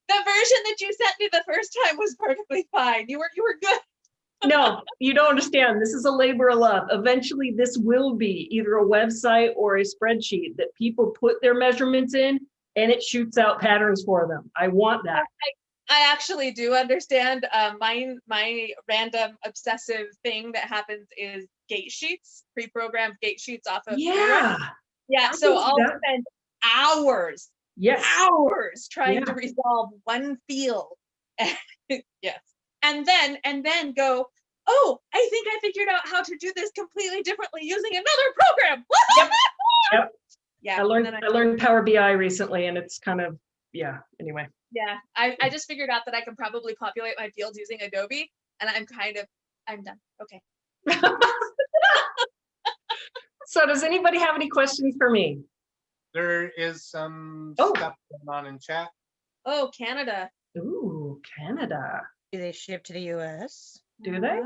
The version that you sent me the first time was perfectly fine. You were good. No, you don't understand. This is a labor of love. Eventually, this will be either a website or a spreadsheet that people put their measurements in, and it shoots out patterns for them. I want that. I actually do understand. My random obsessive thing that happens is gate sheets, pre-programmed gate sheets off of Yeah. yeah. I So can see I'll that. spend hours trying Yeah. to resolve one field. Yes, and then go, oh, I think I figured out how to do this completely differently using another program. Yep. Yeah, I learned Power BI recently, and it's kind of, yeah, anyway. yeah. I just figured out that I can probably populate my fields using Adobe, and I'm done. Okay. So does anybody have any questions for me? there is some Oh. stuff going on in chat. Oh, Canada. Ooh, Canada. Do they ship to the US? Do they?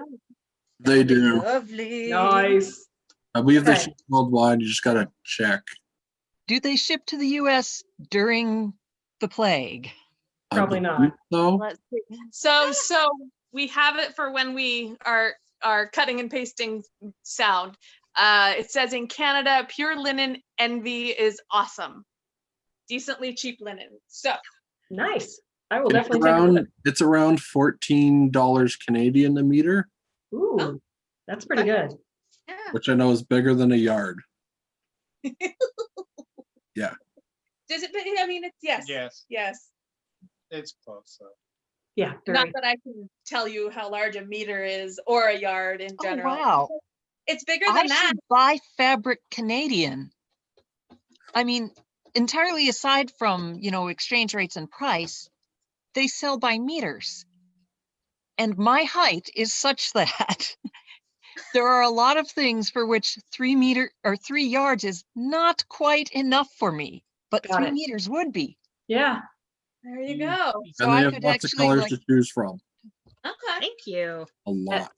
They do. Lovely. Nice. I believe they Okay. ship worldwide. You just gotta check. Do they ship to the US during the plague? I Probably not. believe So Let's see. So we have it for when we are cutting and pasting sound. It says in Canada, pure linen envy is awesome. Decently cheap linen. So Nice. I will it's definitely take a look. around $14 Canadian a meter, Ooh, that's pretty good. yeah. which I know is bigger than a yard. Does it? I mean, it's yes. Yes, Yes. it's close. So. Yeah, Not very. that I can tell you how large a meter is or a yard in Oh, general. wow. It's bigger I than that. should buy fabric Canadian. I mean, entirely aside from, exchange rates and price, they sell by meters. And my height is such that there are a lot of things for which 3 yards is not quite enough for me, but Got 3 it. meters would be. Yeah. There you go. So And they I have could lots of actually colors like, to choose from. Okay. Thank you. A lot.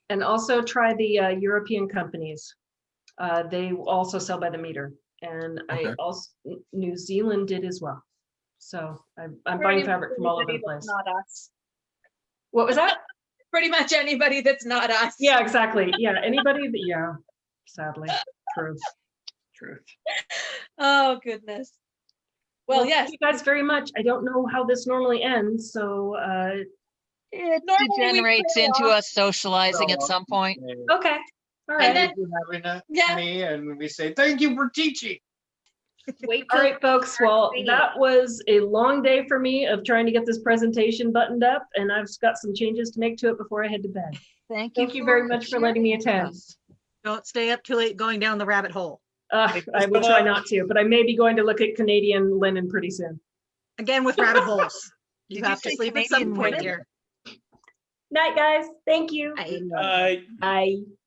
And also try the European companies. They also sell by the meter. And I Okay. also, New Zealand did as well. So I'm Pretty buying much fabric from all over the anybody place. that's Not us. What was that? Pretty much anybody that's not us. Yeah, exactly. Yeah, anybody that, yeah, sadly, truth. Oh goodness. Well, yes. Thank you guys very much. I don't know how this normally ends, so, it Normally we degenerates trail into off. us socializing at some point. okay. All And right. then- Thank you for having Yeah. me, and we say thank you for teaching. Wait All till right, folks. Well, that was a long day for me of trying to get this presentation buttoned up, and I've got some changes to make to it before I head to bed. Thank Thank you very much for letting me attend. Don't stay up too late going down the rabbit hole. I will try not to, but I may be going to look at Canadian linen pretty soon. Again with rabbit holes. You Did you have to say sleep at some Canadian point women? here. Night, guys. Thank you. I Bye.